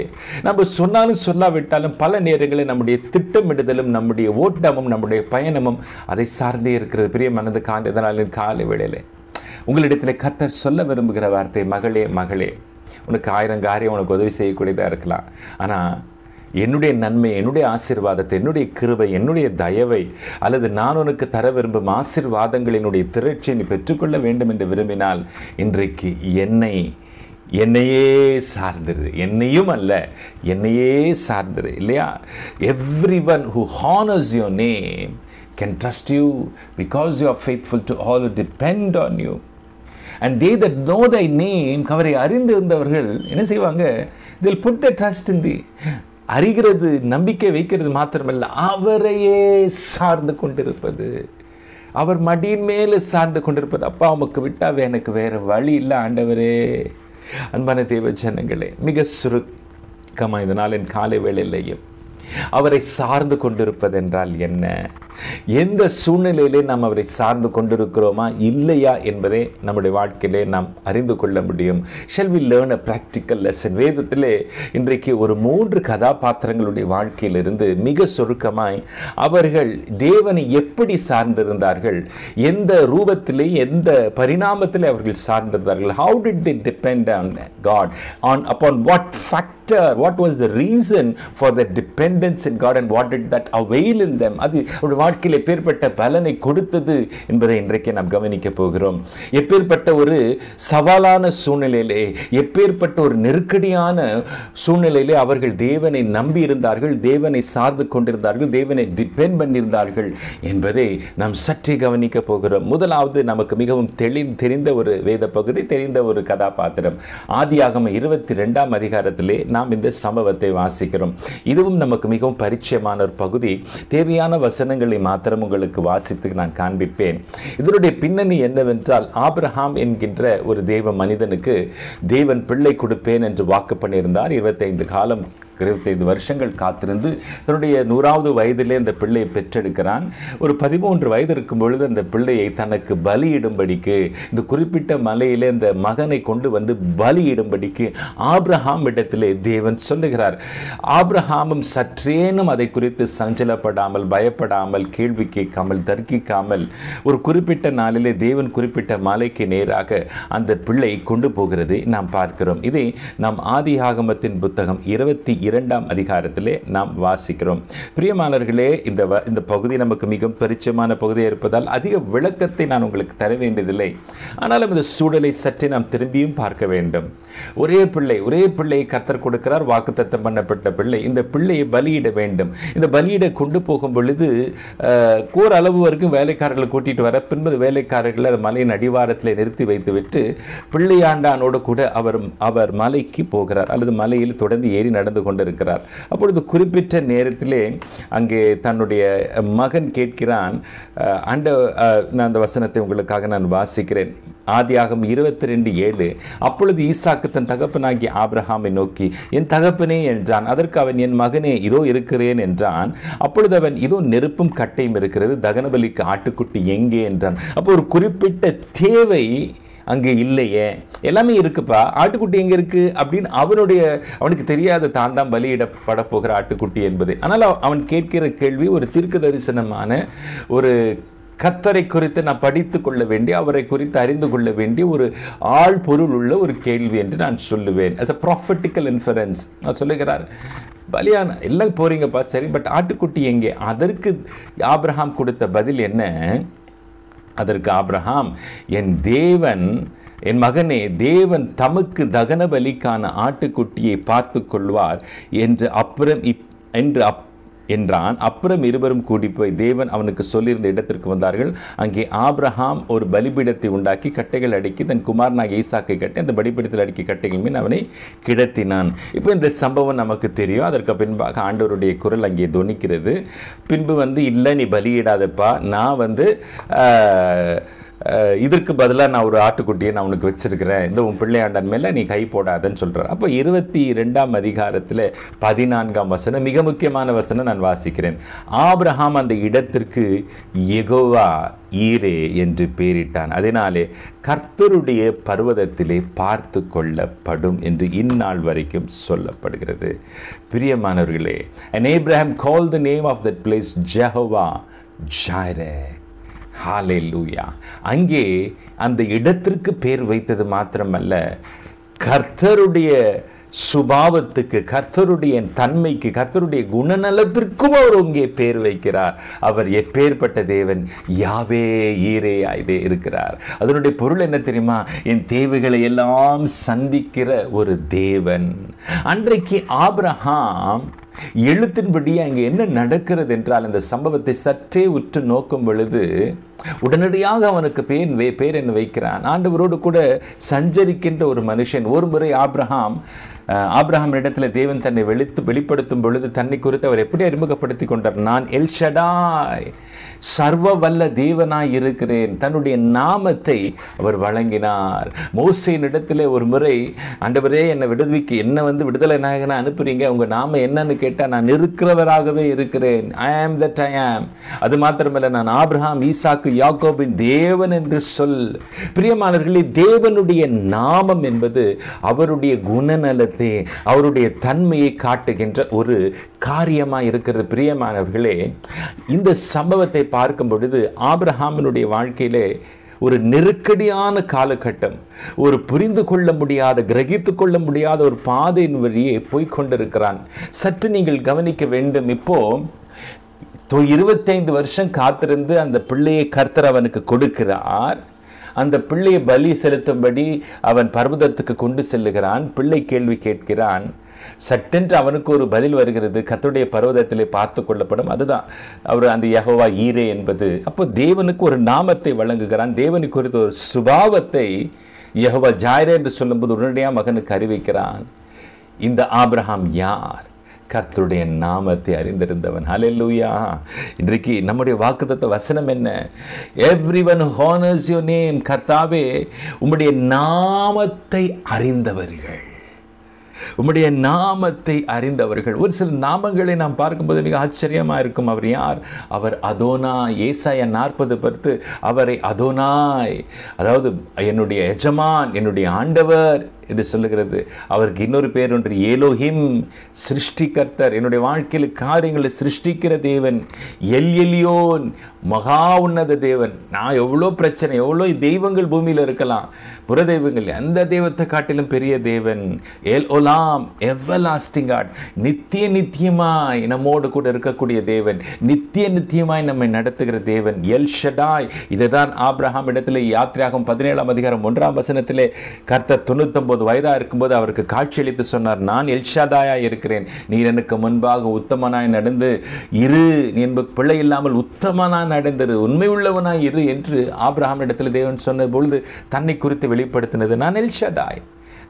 நம்ம சொன்னாலும் சொல்லாவிட்டாலும் பல நேரங்களில் நம்முடைய திட்டமிடுதலும் நம்முடைய ஓட்டமும் நம்முடைய பயணமும் அதை சார்ந்தே இருக்கிறது. பிரிய மனது காண்டதனாலின் காலை வேளையிலே உங்களிடத்தில் கர்த்தர் சொல்ல விரும்புகிற வார்த்தை, மகளே மகளே, உனக்கு 1000 காரியம் உனக்கு உதவி செய்யக்கூடியதாக இருக்கலாம், ஆனால் என்னுடைய நன்மை, என்னுடைய ஆசீர்வாதத்தை, என்னுடைய கிருபை, என்னுடைய தயவை அல்லது நான் உனக்கு தர விரும்பும் ஆசீர்வாதங்களினுடைய திரட்சியை நீ பெற்றுக்கொள்ள வேண்டும் என்று விரும்பினால் இன்றைக்கு என்னையே சார்ந்திரு, என்னையும் அல்ல என்னையே சார்ந்திரு, இல்லையா? Everyone who honors your name can trust you because you are faithful to all who depend on you. And they that know thy name, அவரை அறிந்திருந்தவர்கள் என்ன செய்வாங்க? they'll put their trust in thee. அறிகிறது, நம்பிக்கை வைக்கிறது மாத்திரமல்ல, அவரையே சார்ந்து கொண்டிருப்பது, அவர் மடியின் மேலே சார்ந்து கொண்டிருப்பது. அப்பா உமக்கு விட்டாவே எனக்கு வேற வழி இல்லை ஆண்டவரே. அன்பான தேவ ஜனங்களே, மிக சுருக்கமாக இதனால் என் காலை வேளையிலேயும் அவரை சார்ந்து கொண்டிருப்பது என்றால் என்ன, எந்த சூழ்நிலையிலே நாம் அவரை சார்ந்து கொண்டிருக்கிறோமா இல்லையா என்பதை நம்முடைய வாழ்க்கையிலே நாம் அறிந்து கொள்ள முடியும். Shall we learn a practical lesson? வேதத்திலே இன்றைக்கு ஒரு 3 கதாபாத்திரங்களுடைய வாழ்க்கையிலிருந்து மிக சுருக்கமாய் அவர்கள் தேவனை எப்படி சார்ந்திருந்தார்கள், எந்த ரூபத்திலே எந்த பரிணாமத்திலே அவர்கள் சார்ந்திருந்தார்கள், how did they depend on God, upon what factor, what was the reason for the dependence in God and what did that avail in them, அது ஒரு வாழ்க்கையில் எப்பேற்பட்ட பலனை கொடுத்தது என்பதை இன்றைக்கு நாம் கவனிக்க போகிறோம். எப்பேற்பட்ட ஒரு சவாலான சூழ்நிலையிலே, எப்பேற்பட்ட ஒரு நெருக்கடியான சூழ்நிலையிலே அவர்கள் தேவனை நம்பி இருந்தார்கள், தேவனை சார்ந்து கொண்டிருந்தார்கள், தேவனை டிபெண்ட் பண்ணியிருந்தார்கள் என்பதை நாம் சற்றே கவனிக்க போகிறோம். முதலாவது நமக்கு மிகவும் தெரிந்த ஒரு வேத பகுதி, தெரிந்த ஒரு கதாபாத்திரம். ஆதியாகமம் 22ஆம் அதிகாரத்திலே நாம் இந்த சம்பவத்தை வாசிக்கிறோம். இதுவும் நமக்கு மிகவும் பரிச்சயமான ஒரு பகுதி. தேவையான வசனங்களை மாத்திரம் உங்களுக்கு வாசித்து நான் காண்பிப்பேன். இதனுடைய பின்னணி என்னவென்றால், ஆபிரகாம் என்கின்ற ஒரு தேவ மனிதனுக்கு தேவன் பிள்ளை கொடுப்பேன் என்று வாக்கு பண்ணியிருந்தார். 25 வருஷங்கள் காத்திருந்து தன்னுடைய 100வது வயதிலே அந்த பிள்ளையை பெற்றெடுக்கிறான். ஒரு 13 வயது இருக்கும் பொழுது அந்த பிள்ளையை தனக்கு பலியிடும்படிக்கு, இந்த குறிப்பிட்ட மலையிலே அந்த மகனை கொண்டு வந்து பலியிடும்படிக்கு ஆபிரகாம் இடத்திலே தேவன் சொல்லுகிறார். ஆபிரகாமும் சற்றேனும் அதை குறித்து சஞ்சலப்படாமல், பயப்படாமல், கேள்வி கேட்காமல், தர்க்கிக்காமல் ஒரு குறிப்பிட்ட நாளிலே தேவன் குறிப்பிட்ட மலைக்கு நேராக அந்த பிள்ளை கொண்டு போகிறது நாம் பார்க்கிறோம். இதை நாம் ஆதியாகமத்தின் புத்தகம் 22ஆம் அதிகாரத்திலே நாம் வாசிக்கிறோம். பிரியமானவர்களே, இந்த பகுதி நமக்கு மிகவும் பரிச்சயமான பகுதியாக இருப்பதால் அதிக விளக்கத்தை நான் உங்களுக்கு தர வேண்டியதில்லை. ஆனாலும் இந்த சூழலை சற்றே நாம் திரும்பியும் பார்க்க வேண்டும். ஒரே பிள்ளையை கர்த்தர் கொடுக்கிறார், வாக்குத்தத்தம் பண்ணப்பட்ட பிள்ளை. இந்த பிள்ளையை பலியிட வேண்டும். இந்த பலியிட கொண்டு போகும் பொழுது கோர் அளவு வரைக்கும் வேலைக்காரர்களை கூட்டிட்டு வர, பின்பு வேலைக்காரர்களை மலையின் அடிவாரத்தில் நிறுத்தி வைத்துவிட்டு பிள்ளையாண்டானோடு கூட அவர் மலைக்கு போகிறார், அல்லது மலையில் தொடர்ந்து ஏறி நடந்து கொண்டிருக்கிறார். அப்பொழுது குறிப்பிட்ட நேரத்திலே அங்கே தன்னுடைய மகன் கேட்கிறான். அந்த வசனத்தை உங்களுக்காக நான் வாசிக்கிறேன். ஆதியாகமம் 22:7. அப்பொழுது ஈசாக்கு தன் தகப்பனாகிய ஆபிரகாமை நோக்கி, என் தகப்பனே என்றான். அதற்கு அவன், என் மகனே இதோ இருக்கிறேன் என்றான். அப்பொழுது அவன், இதோ நெருப்பும் கட்டையும் இருக்கிறது, தகனபலிக்கு ஆட்டுக்குட்டி எங்கே என்றான். அப்போ ஒரு குறிப்பிட்ட தேவை அங்கே இல்லையே, எல்லாமே இருக்குப்பா, ஆட்டுக்குட்டி எங்கே இருக்கு அப்படின்னு அவனுக்கு தெரியாத தான் பலியிடப்பட போகிற ஆட்டுக்குட்டி என்பது. ஆனால் அவன் கேட்கிற கேள்வி ஒரு தீர்க்க தரிசனமான, ஒரு கர்த்தரை குறித்து நான் படித்து கொள்ள வேண்டிய, அவரை குறித்து அறிந்து கொள்ள வேண்டிய ஒரு ஆள் பொருள் உள்ள ஒரு கேள்வி என்று நான் சொல்லுவேன். as a prophetical inference நான் சொல்லுகிறார். பலியான எல்லாம் போறீங்கப்பா, சரி, பட் ஆட்டுக்குட்டி எங்கே? அதற்கு ஆபிரகாம் கொடுத்த பதில் என்ன? அதற்கு ஆபிரகாம், என் மகனே, தேவன் தமக்கு தகன பலிக்கான ஆட்டுக்குட்டியை பார்த்து கொள்வார் என்று என்றான். அப்புறம் இருவரும் கூடி போய் தேவன் அவனுக்கு சொல்லியிருந்த இடத்திற்கு வந்தார்கள். அங்கே ஆபிரகாம் ஒரு பலிபீடத்தை உண்டாக்கி கட்டைகள் அடுக்கி தன் குமாரனாக ஈசாக்கை கட்டி அந்த பலிபீடத்தில் அடுக்கி கட்டைகள் மீன் அவனை கிடத்தினான். இப்போ இந்த சம்பவம் நமக்கு தெரியும். அதற்கு பின்பாக ஆண்டவருடைய குரல் அங்கே தொனிக்கிறது. பின்பு இல்லை, நீ பலியிடாதப்பா, நான் இதற்கு பதிலாக நான் ஒரு ஆட்டுக்குட்டியை நான் உனக்கு வச்சிருக்கிறேன், இந்த உன் பிள்ளையாண்டன் மேலே நீ கை போடாதன்னு சொல்கிறார். அப்போ 22ஆம் அதிகாரத்தில் 14ஆம் வசனம் மிக முக்கியமான வசனம் நான் வாசிக்கிறேன். ஆபிரகாம் அந்த இடத்திற்கு யெகோவா ஈரே என்று பெயரிட்டான். அதனாலே கர்த்தருடைய பர்வதத்திலே பார்த்து கொள்ளப்படும் என்று இந்நாள் வரைக்கும் சொல்லப்படுகிறது. பிரியமானவர்களே, and Abraham called the name of that place Jehovah Jireh. ஹalleluya. அங்கே அந்த இடத்திற்கு பேர் வைத்தது மாத்திரமல்ல, கர்த்தருடைய சுபாவத்துக்கு, கர்த்தருடைய தன்மைக்கு, கர்த்தருடைய குணநலத்திற்கும் அவர் இங்கே பேர் வைக்கிறார். அவர் எப்பேற்பட்ட தேவன்? யாவே ஈரே ஆய்தே இருக்கிறார். அதனுடைய பொருள் என்ன தெரியுமா? என் தேவைகளை எல்லாம் சந்திக்கிற ஒரு தேவன். அன்றைக்கு ஆபிரகாம் எழுத்தின்படி அங்கே என்ன நடக்கிறது என்றால், இந்த சம்பவத்தை சற்றே உற்று நோக்கும் பொழுது உடனடியாக அவனுக்கு பேர் என்ன வைக்கிறான். ஆண்டவரோடு கூட சஞ்சரிக்கின்ற ஒரு மனுஷன். ஒரு முறை ஆபிரகாம் இடத்துல தேவன் தன்னை வெளிப்படுத்தும் பொழுது தன்னை குறித்து அவர் எப்படி அறிமுகப்படுத்தி கொண்டார்? நான் எல் ஷடாய், சர்வ வல்ல தேவனாய் இருக்கிறேன். தன்னுடைய நாமத்தை அவர் வழங்கினார். மோசேயின் இடத்துல ஒரு முறை, ஆண்டவரே என்னை விடுதலை நாயகனா அனுப்புறீங்க, உங்க நாம என்னன்னு கேட்டா, நான் இருக்கிறவராகவே இருக்கிறேன், ஐ ஆம் தட் ஐ ஆம். அது மாத்திரமல்ல, நான் ஆபிரகாம், ஈசாக்கு, யாக்கோபின் தேவன் என்று சொல். பிரியமானவர்களே, தேவனுடைய நாமம் என்பது அவருடைய குணநலத்தை, அவருடைய தன்மையை காட்டுகின்ற ஒரு காரியமாக இருக்கிறது. பிரியமானவர்களே, இந்த சம்பவத்தை பார்க்கும் பொழுது ஆபிரகாமினுடைய வாழ்க்கையிலே ஒரு நெருக்கடியான காலகட்டம், ஒரு புரிந்து கொள்ள முடியாத, கிரகித்து கொள்ள முடியாத ஒரு பாதையின் வழியே போய்கொண்டிருக்கிறான். சற்று நீங்கள் கவனிக்க வேண்டும். இப்போ 25 வருஷம் காத்திருந்து அந்த பிள்ளையை கர்த்தர் அவனுக்கு கொடுக்கிறார். அந்த பிள்ளையை பலி செலுத்தும்படி அவன் பர்வதத்துக்கு கொண்டு செல்லுகிறான். பிள்ளை கேள்வி கேட்கிறான். சட்டென்று அவனுக்கு ஒரு பதில் வருகிறது, கர்த்தருடைய பர்வதத்திலே பார்த்து கொள்ளப்படும். அதுதான் அவர் அந்த யெகோவா ஈரே என்பது. அப்போ தேவனுக்கு ஒரு நாமத்தை வழங்குகிறான். தேவனை குறித்த ஒரு சுபாவத்தை யெகோவா ஜாயிரே என்று சொல்லும்போது உடனடியாக மகனுக்கு அறிவிக்கிறான். இந்த ஆபிரகாம் யார்? கர்த்தருடைய நாமத்தை அறிந்திருந்தவன். ஹல்லேலூயா. இன்றைக்கு நம்முடைய வாக்குத்தத்த வசனம் என்ன? Everyone who honors your name. கர்த்தாவே, உம்முடைய நாமத்தை அறிந்தவர்கள், உம்முடைய நாமத்தை அறிந்தவர்கள். ஒரு சில நாமங்களை நாம் பார்க்கும்போது மிக ஆச்சரியமாக இருக்கும். அவர் யார்? அவர் அதோனாய். ஏசாயா 40:10 அவரை அதோனாய், அதாவது என்னுடைய எஜமான், என்னுடைய ஆண்டவர் என்று சொல்லுகிறது. அவருக்கு இன்னொரு பேர் ஒன்று ஏலோஹிம், சிருஷ்டிகர்த்தர். என்னுடைய வாழ்க்கையில் காரியங்களை சிருஷ்டிக்கிற தேவன். எல் எலியோன், மகா உன்னத தேவன். நான் எவ்வளோ பிரச்சனை, எவ்வளோ தெய்வங்கள் பூமியில் இருக்கலாம், புற தெய்வங்கள், அந்த தெய்வத்தை காட்டிலும் பெரிய தேவன். எல் ஒலாம், எவர்லாஸ்டிங் காட், நித்தியமாய் நம்மோடு கூட இருக்கக்கூடிய தேவன், நித்தியமாய் நம்மை நடத்துகிற தேவன். எல் ஷடாய். இதுதான் ஆபிரகாம் இடத்திலே யாத்திராகமம் 17ஆம் அதிகாரம் 1ஆம் வசனத்திலே கர்த்தர் 99 வயதாக இருக்கும்போது அவருக்கு காட்சியளித்து சொன்னார், நான் எல்ஷாதாயா இருக்கிறேன், நீர் எனக்கு முன்பாக உத்தமனாய் நடந்து இரு, நீ என்பது பிள்ளை இல்லாமல் உத்தமனாய் நடந்திரு, உண்மை உள்ளவனாய் இரு என்று ஆபிரகாம் இடத்தில் தேவன் சொன்ன பொழுது தன்னை குறித்து வெளிப்படுத்தினது, நான் எல்ஷாதாய்,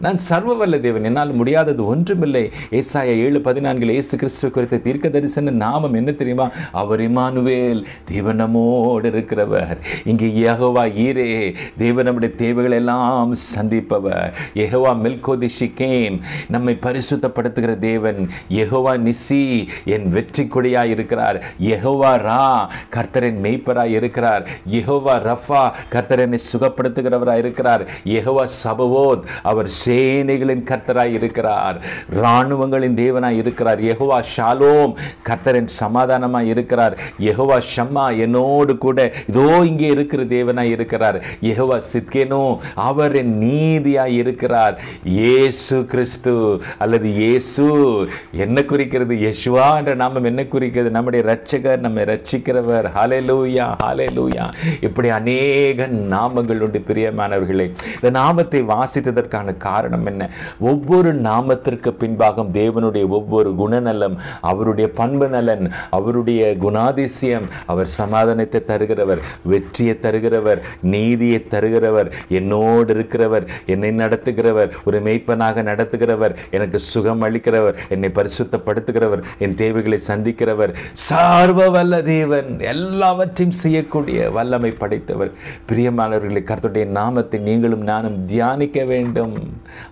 நான் சர்வ வல்ல தேவன், என்னால் முடியாதது ஒன்றுமில்லை. ஏசாயா 7:14 இயேசு கிறிஸ்து குறித்த தீர்க்க தரிசன நாமம் என்ன தெரியுமா? அவர் இம்மானுவேல், தேவன் நம்மோடு இருக்கிறவர். இங்கே யெகோவா ஈரே, தேவன் நம்முடைய தேவைகள் எல்லாம் சந்திப்பவர். யெகோவா மெல்கோதிஷிகேம், நம்மை பரிசுத்தப்படுத்துகிற தேவன். யெகோவா நிசி, என் வெற்றி கொடியாய் இருக்கிறார். யெகோவா ரா, கர்த்தரின் மெய்ப்பராய் இருக்கிறார். யெகோவா ரஃபா, கர்த்தரனை சுகப்படுத்துகிறவராய் இருக்கிறார். யெகோவா சபவோத், அவர் சேனைகளின் கர்த்தராய் இருக்கிறார், இராணுவங்களின் தேவனாய் இருக்கிறார். யெகோவா ஷாலோம், கர்த்தரின் சமாதானமாய் இருக்கிறார். யெகோவா ஷம்மா, என்னோடு கூட இதோ இங்கே இருக்கிற தேவனாய் இருக்கிறார். யெகோவா சித்கேனோ, அவர் என் நீதியாய் இருக்கிறார். இயேசு கிறிஸ்து அல்லது இயேசு என்ன குறிக்கிறது? யெஷுவா என்ற நாமம் என்ன குறிக்கிறது? நம்முடைய இரட்சகர், நம்மை ரட்சிக்கிறவர். ஹல்லேலூயா, ஹல்லேலூயா. இப்படி அநேக நாமங்கள் உண்டு பிரியமானவர்களே. இந்த நாமத்தை வாசித்ததற்கான காரணம் என்ன? ஒவ்வொரு நாமத்திற்கு பின்பாக தேவனுடைய ஒவ்வொரு குணநலம், அவருடைய பண்பு நலன், அவருடைய குணாதிசயம். அவர் சமாதானத்தை தருகிறவர், வெற்றியை தருகிறவர், நீதியை தருகிறவர், என்னோடு இருக்கிறவர், என்னை நடத்துகிறவர், ஒரு மேய்ப்பனாக நடத்துகிறவர், எனக்கு சுகம் அளிக்கிறவர், என்னை பரிசுத்தப்படுத்துகிறவர், என் தேவைகளை சந்திக்கிறவர், சர்வ வல்ல தேவன், எல்லாவற்றையும் செய்யக்கூடிய வல்லமை படைத்தவர். பிரியமானவர்களே, கர்த்தருடைய நாமத்தை நீங்களும் நானும் தியானிக்க வேண்டும்.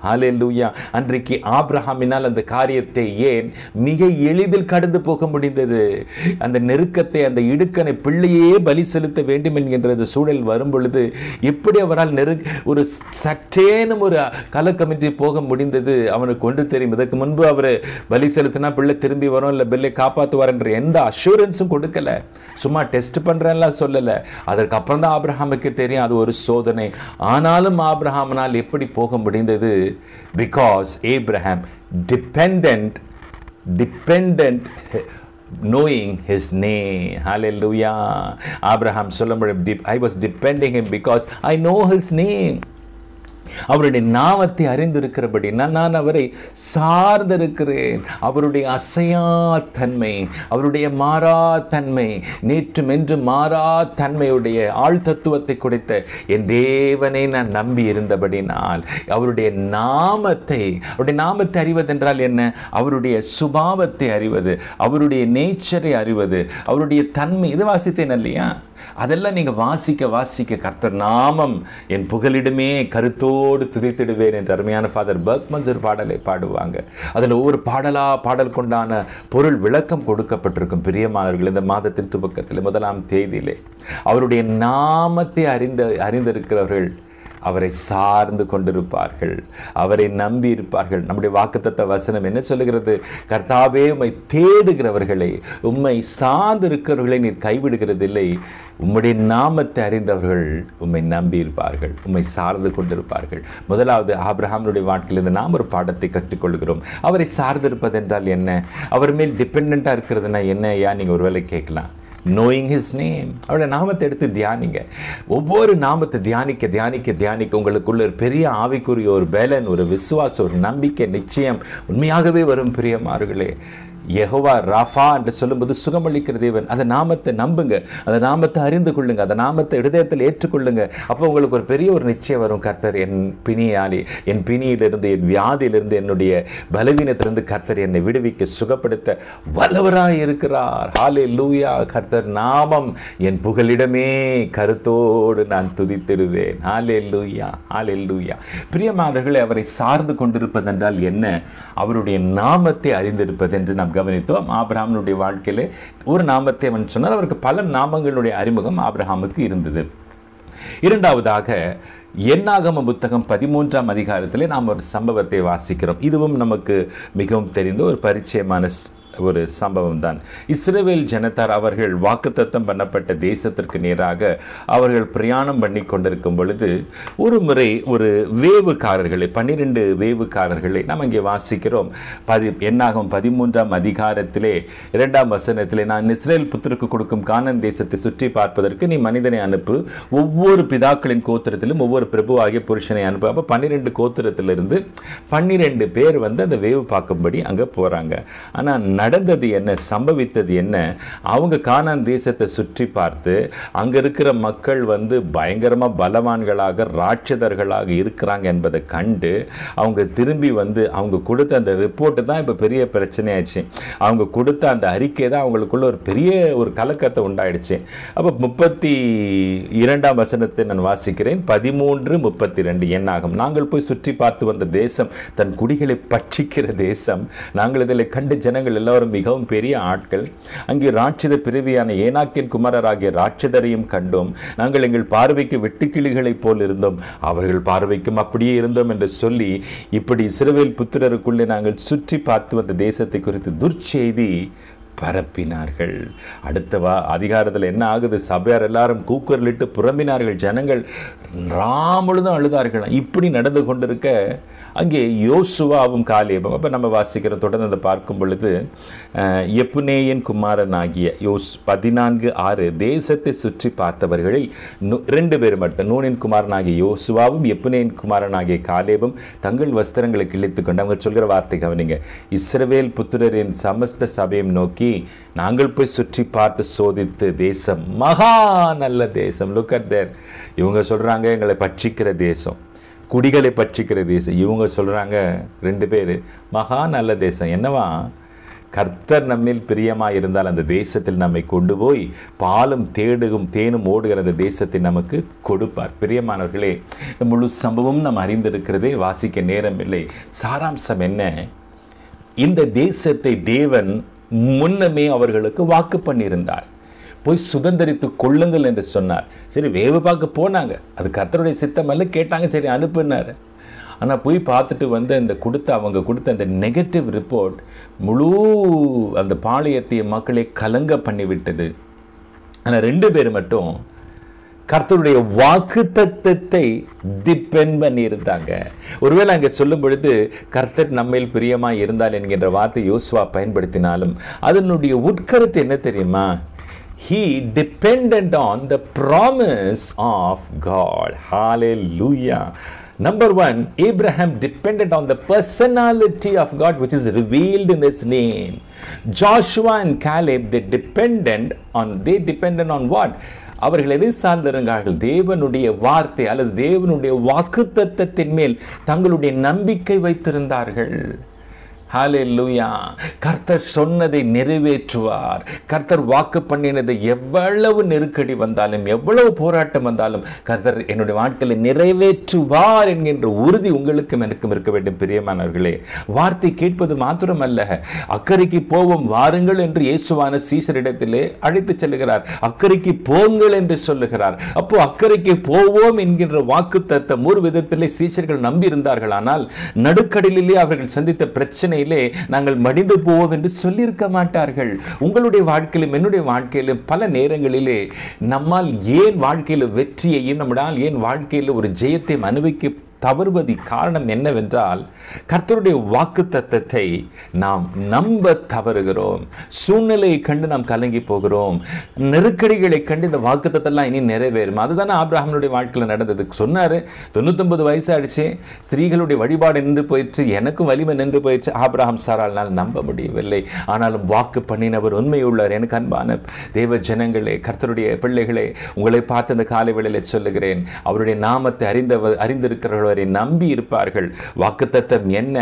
ஹல்லேலூயா. அன்றைக்கு ஆபிரகாமினால் அந்த காரியத்தை ஏன் மிக எளிதில் கடந்து போக முடிந்தது? அந்த நெருக்கத்தை, அந்த இடுக்கனை, பிள்ளையே பலி செலுத்த வேண்டும் என்கின்ற அந்த சூழல் வரும் பொழுது எப்படி அவரால் ஒரு சற்றேனும் ஒரு கலக்கமின்றி போக முடிந்தது? அவனுக்கு கொண்டு தெரியும். இதற்கு முன்பு அவர் பலி செலுத்தினா பிள்ளை திரும்பி வரும், இல்லை பிள்ளை காப்பாற்றுவார் என்ற எந்த அஷூரன்ஸும் கொடுக்கல. சும்மா டெஸ்ட் பண்றேன்லாம் சொல்லல. அதற்கு அப்புறம் தான் ஆபிரகாமுக்கு தெரியும் அது ஒரு சோதனை. ஆனாலும் ஆபிரகாமினால் எப்படி போக முடிந்தது? Because Abraham dependent knowing his name. Hallelujah. Abraham சொல்லும்போது I was depending him because I know his name. அவருடைய நாமத்தை அறிந்திருக்கிறபடி நான் அவரை சார்ந்திருக்கிறேன். அவருடைய அசையா தன்மை, அவருடைய மாறா தன்மை, நேற்றும் என்று மாறா தன்மையுடைய ஆழ்தத்துவத்தை கொடுத்த என் தேவனை நான் நம்பி இருந்தபடினால் அவருடைய நாமத்தை அறிவதென்றால் என்ன? அவருடைய சுபாவத்தை அறிவது, அவருடைய நேச்சரை அறிவது, அவருடைய தன்மை. இது வாசித்தேன் இல்லையா? அதெல்லாம் நீங்க வாசிக்க கர்த்தர் நாமம் என் புகலிடமே கருத்தோடு துதித்திடுவேன் என்று அருமையான ஃபாதர் பர்க்மன்ஸ் ஒரு பாடலை பாடுவாங்க. அதில் ஒவ்வொரு பாடல் கொண்டான பொருள் விளக்கம் கொடுக்கப்பட்டிருக்கும். பிரியமானவர்கள், இந்த மாதத்தின் துவக்கத்தில் 1ஆம் தேதியிலே அவருடைய நாமத்தை அறிந்திருக்கிறவர்கள் அவரை சார்ந்து கொண்டிருப்பார்கள், அவரை நம்பி இருப்பார்கள். நம்முடைய வாக்குத்தத்த வசனம் என்ன சொல்லுகிறது? கர்த்தாவே, உம்மை தேடுகிறவர்களை, உம்மை சார்ந்து இருக்கிறவர்களை நீர் கைவிடுகிறதில்லை. உம்முடைய நாமத்தை அறிந்தவர்கள் உம்மை நம்பி இருப்பார்கள், உம்மை சார்ந்து கொண்டிருப்பார்கள். முதலாவது ஆபிரகாமுடைய வாழ்க்கையில் நாம் ஒரு பாடத்தை கற்றுக்கொள்கிறோம். அவரை சார்ந்திருப்பது என்றால் என்ன? அவர் மேல் டிபெண்டா இருக்கிறதுனா என்ன? ஐயா, நீங்க ஒருவேளை கேட்கலாம். knowing his name, அவருடைய நாமத்தை எடுத்து தியானிங்க. ஒவ்வொரு நாமத்தை தியானிக்க உங்களுக்குள்ள ஒரு பெரிய ஆவிக்குரிய ஒரு பலன், ஒரு விசுவாசம், ஒரு நம்பிக்கை நிச்சயம் உண்மையாகவே வரும். பிரியமானவர்களே, யெகோவா ராஃபா என்று சொல்லும்போது சுகமளிக்கிற தேவன். அந்த நாமத்தை நம்புங்க, அந்த நாமத்தை அறிந்து கொள்ளுங்க, அந்த நாமத்தை இருதயத்தில் ஏற்றுக்கொள்ளுங்க. அப்போ உங்களுக்கு ஒரு பெரிய ஒரு நிச்சயம் வரும். கர்த்தர் என் பிணியிலிருந்து, என் வியாதியிலிருந்து, என்னுடைய பலவீனத்திலிருந்து கர்த்தர் என்னை விடுவிக்க, சுகப்படுத்த வல்லவராய் இருக்கிறார். ஹல்லேலூயா. கர்த்தர் நாமம் என் புகலிடமே கருத்தோடு நான் துதித்திடுவேன். ஹல்லேலூயா. பிரியமானவர்களே, அவரை சார்ந்து கொண்டிருப்பதென்றால் என்ன? அவருடைய நாமத்தை அறிந்திருப்பது என்று நாம் கவனித்தோம். ஆபிரகாமுடைய வாழ்க்கையிலே ஒரு நாமத்தை அவன் சொன்னார். அவருக்கு பல நாமங்களுடைய அறிமுகம் ஆபிரகாமுக்கு இருந்தது. இரண்டாவதாக என்னாகம புத்தகம் 13ஆம் அதிகாரத்திலே நாம் ஒரு சம்பவத்தை வாசிக்கிறோம். இதுவும் நமக்கு மிகவும் தெரிந்த ஒரு பரிச்சயமான ஒரு சம்பவம் தான். இஸ்ரவேல் ஜனத்தார் அவர்கள் வாக்குத்தத்தம் பண்ணப்பட்ட தேசத்திற்கு நேராக அவர்கள் பிரயாணம் பண்ணி கொண்டிருக்கும் பொழுது ஒரு முறை ஒரு வேவுக்காரர்களை 12 வேவுக்காரர்களை நாம் இங்கே வாசிக்கிறோம். என்னாகும் 13ஆம் அதிகாரத்திலே 2ஆம் வசனத்திலே, நான் இஸ்ரவேல் புத்திரருக்கு கொடுக்கும் கானான் தேசத்தை சுற்றி பார்ப்பதற்கு நீ மனிதனை அனுப்பு, ஒவ்வொரு பிதாக்களின் கோத்திரத்திலும் ஒவ்வொரு பிரபுவாகிய புருஷனை அனுப்பு. அப்போ 12 கோத்திரத்திலிருந்து 12 பேர் வந்து அந்த வேவு பார்க்கும்படி அங்கே போறாங்க. ஆனால் நடந்தது என்ன, சம்பவித்தது என்ன? அவங்க கானான் தேசத்தை சுற்றி பார்த்து அங்க இருக்கிற மக்கள் வந்து பயங்கரமா பலவான்களாக, ராட்சதர்களாக இருக்கிறாங்க என்பதை கண்டு அவங்க திரும்பி வந்து அவங்க கொடுத்த அந்த ரிப்போர்ட் தான் இப்ப பெரிய பிரச்சனையாச்சு. அவங்க கொடுத்த அந்த அறிக்கை தான் அவங்களுக்குள்ள ஒரு பெரிய ஒரு கலக்கத்தை உண்டாயிடுச்சு. அப்ப 32ஆம் வசனத்தை நான் வாசிக்கிறேன். 13:32 என்னாகும், நாங்கள் போய் சுற்றி பார்த்து வந்த தேசம் தன் குடிகளை பட்சிக்கிற தேசம். நாங்கள் இதில் கண்டு ஜனங்கள் எல்லாரும் மிகவும் பெரிய ஆட்கள். அங்கே ராட்சத பிறவியான ஏனாக்கின் குமாரராகிய ராட்சதரையும் கண்டோம். நாங்கள் எங்கள் பார்வைக்கு வெட்டுக்கிளிகளைப் போல் இருந்தோம், அவர்கள் பார்வைக்கும் அப்படியே இருந்தோம் என்று சொல்லி, இப்படி இஸ்ரவேல் புத்திரருக்குள்ளே நாங்கள் சுற்றி பார்த்து வந்த தேசத்தை குறித்து துர்ச்செய்தி பரப்பினார்கள். அடுத்த அதிகாரத்தில் என்ன ஆகுது? சபையார் எல்லாரும் கூக்குரலிட்டு புறம்பினார்கள். ஜனங்கள் ராமுழுதும் அழுதார்கள். இப்படி நடந்து கொண்டிருக்க அங்கே யோசுவாவும் காலேபும், அப்போ நம்ம வாசிக்கிறோம் தொடர்ந்து அதை பார்க்கும் பொழுது, எப்புனேயின் குமாரன் ஆகிய 14:6 தேசத்தை சுற்றி பார்த்தவர்களில் 2 பேர் மட்டும், நூனின் குமாரனாகிய யோசுவாவும் எப்புனேயின் குமாரனாகிய காலேபும் தங்கள் வஸ்திரங்களை கிழித்து கொண்டு, அவங்க சொல்கிற வார்த்தை கவனிங்க, இஸ்ரவேல் புத்திரரின் சமஸ்த சபையும் நோக்கி, நாங்கள் போய் சுற்றி பார்த்து சோதித்து, தேசம் மகா நல்ல தேசம். Look at their. இவங்க சொல்கிறாங்க எங்களை பட்சிக்கிற தேசம், குடிகளை பட்சிக்கிற தேசம். இவங்க சொல்கிறாங்க 2 பேர் மகா நல்ல தேசம். என்னவா? கர்த்தர் நம்மில் பிரியமாக இருந்தால் அந்த தேசத்தில் நம்மை கொண்டு போய் பாலும் தேனும் ஓடுகிற அந்த தேசத்தை நமக்கு கொடுப்பார். பிரியமானவர்களே, இந்த முழு சம்பவம் நாம் அறிந்திருக்கிறதே, வாசிக்க நேரம் இல்லை. சாராம்சம் என்ன? இந்த தேசத்தை தேவன் முன்னமே அவர்களுக்கு வாக்கு பண்ணியிருந்தார். போய் சுதந்திரித்து கொள்ளுங்கள் என்று சொன்னார். சரி, வேவு பார்க்க போனாங்க, அது கர்த்தருடைய சித்தம் அல்ல, கேட்டாங்க, சரி அனுப்புனார். ஆனால் போய் பார்த்துட்டு வந்து அவங்க கொடுத்த அந்த நெகட்டிவ் ரிப்போர்ட் முழு அந்த பாளையத்திய மக்களை கலங்க பண்ணிவிட்டது. ஆனால் 2 பேர் மட்டும் கர்த்தருடைய வாக்குத்தத்தத்தை டிபெண்ட் பண்ணி இருந்தாங்க. ஒருவேளை அங்கே சொல்லும் பொழுது கர்த்தர் நம்மில் பிரியமாக இருந்தால் என்கின்ற வார்த்தை யோசுவா பயன்படுத்தினாலும் அதனுடைய உட்கருத்து என்ன தெரியுமா? He depended on the promise of God. Hallelujah. Number 1, Abraham depended on the personality of God which is revealed in his name. Joshua and Caleb, they depended on what? அவர்கள் எதை சார்ந்திருந்தார்கள்? தேவனுடைய வார்த்தை அல்லது தேவனுடைய வாக்குத்தத்தத்தின் மேல் தங்களுடைய நம்பிக்கை வைத்திருந்தார்கள். ஹல்லேலூயா. கர்த்தர் சொன்னதை நிறைவேற்றுவார். கர்த்தர் வாக்கு பண்ணினதை எவ்வளவு நெருக்கடி வந்தாலும் எவ்வளவு போராட்டம் வந்தாலும் கர்த்தர் என்னுடைய வாழ்க்கையில் நிறைவேற்றுவார் என்கின்ற உறுதி உங்களுக்கும் எனக்கும் இருக்க வேண்டும். பிரியமானவர்களே, வார்த்தை கேட்பது மாத்திரமல்ல, அக்கறைக்கு போவோம் வாருங்கள் என்று இயேசுவான சீஷரிடத்திலே அழைத்து செல்லுகிறார். அக்கறைக்கு போங்கள் என்று சொல்லுகிறார். அப்போ அக்கறைக்கு போவோம் என்கின்ற வாக்கு தத்தம் ஒரு விதத்திலே சீஷர்கள் நம்பி இருந்தார்கள். ஆனால் நடுக்கடலிலே அவர்கள் சந்தித்த பிரச்சனை நாங்கள் மடிந்து போவோம் என்று சொல்லியிருக்க மாட்டார்கள். உங்களுடைய வாழ்க்கையிலும் என்னுடைய வாழ்க்கையிலும் பல நேரங்களிலே நம்மால் ஏன் வாழ்க்கையில் வெற்றியையும் நம்மால் ஏன் வாழ்க்கையில் ஒரு ஜெயத்தையும் அனுபவிக்க தவறுவது காரணம் என்னவென்றால், கர்த்தருடைய வாக்குத்தத்தத்தை நாம் நம்ப தவறுகிறோம். சூழ்நிலையை கண்டு நாம் கலங்கி போகிறோம். நெருக்கடிகளை கண்டு இந்த வாக்குத்தத்தெல்லாம் இனி நிறைவேறும். அதுதானே ஆபிரகாமுடைய வாழ்க்கையில் நடந்தது. சொன்னாரு, 99 வயசு ஆயிடுச்சு, ஸ்திரீகளுடைய வழிபாடு நின்று போயிடுச்சு, எனக்கும் வலிமை நின்று போயிடுச்சு. ஆபிரகாம் சாரால் நம்ப முடியவில்லை. ஆனாலும் வாக்கு பண்ணினவர் உண்மை உள்ளார். எனக்கு அன்பான தேவ ஜனங்களே, கர்த்தருடைய பிள்ளைகளே, உங்களை பார்த்து இந்த காலை வேளையில் சொல்லுகிறேன், அவருடைய நாமத்தை அறிந்திருக்கிறவர்கள் நம்பி இருப்பார்கள். வாக்குத்தத்தம் என்ன?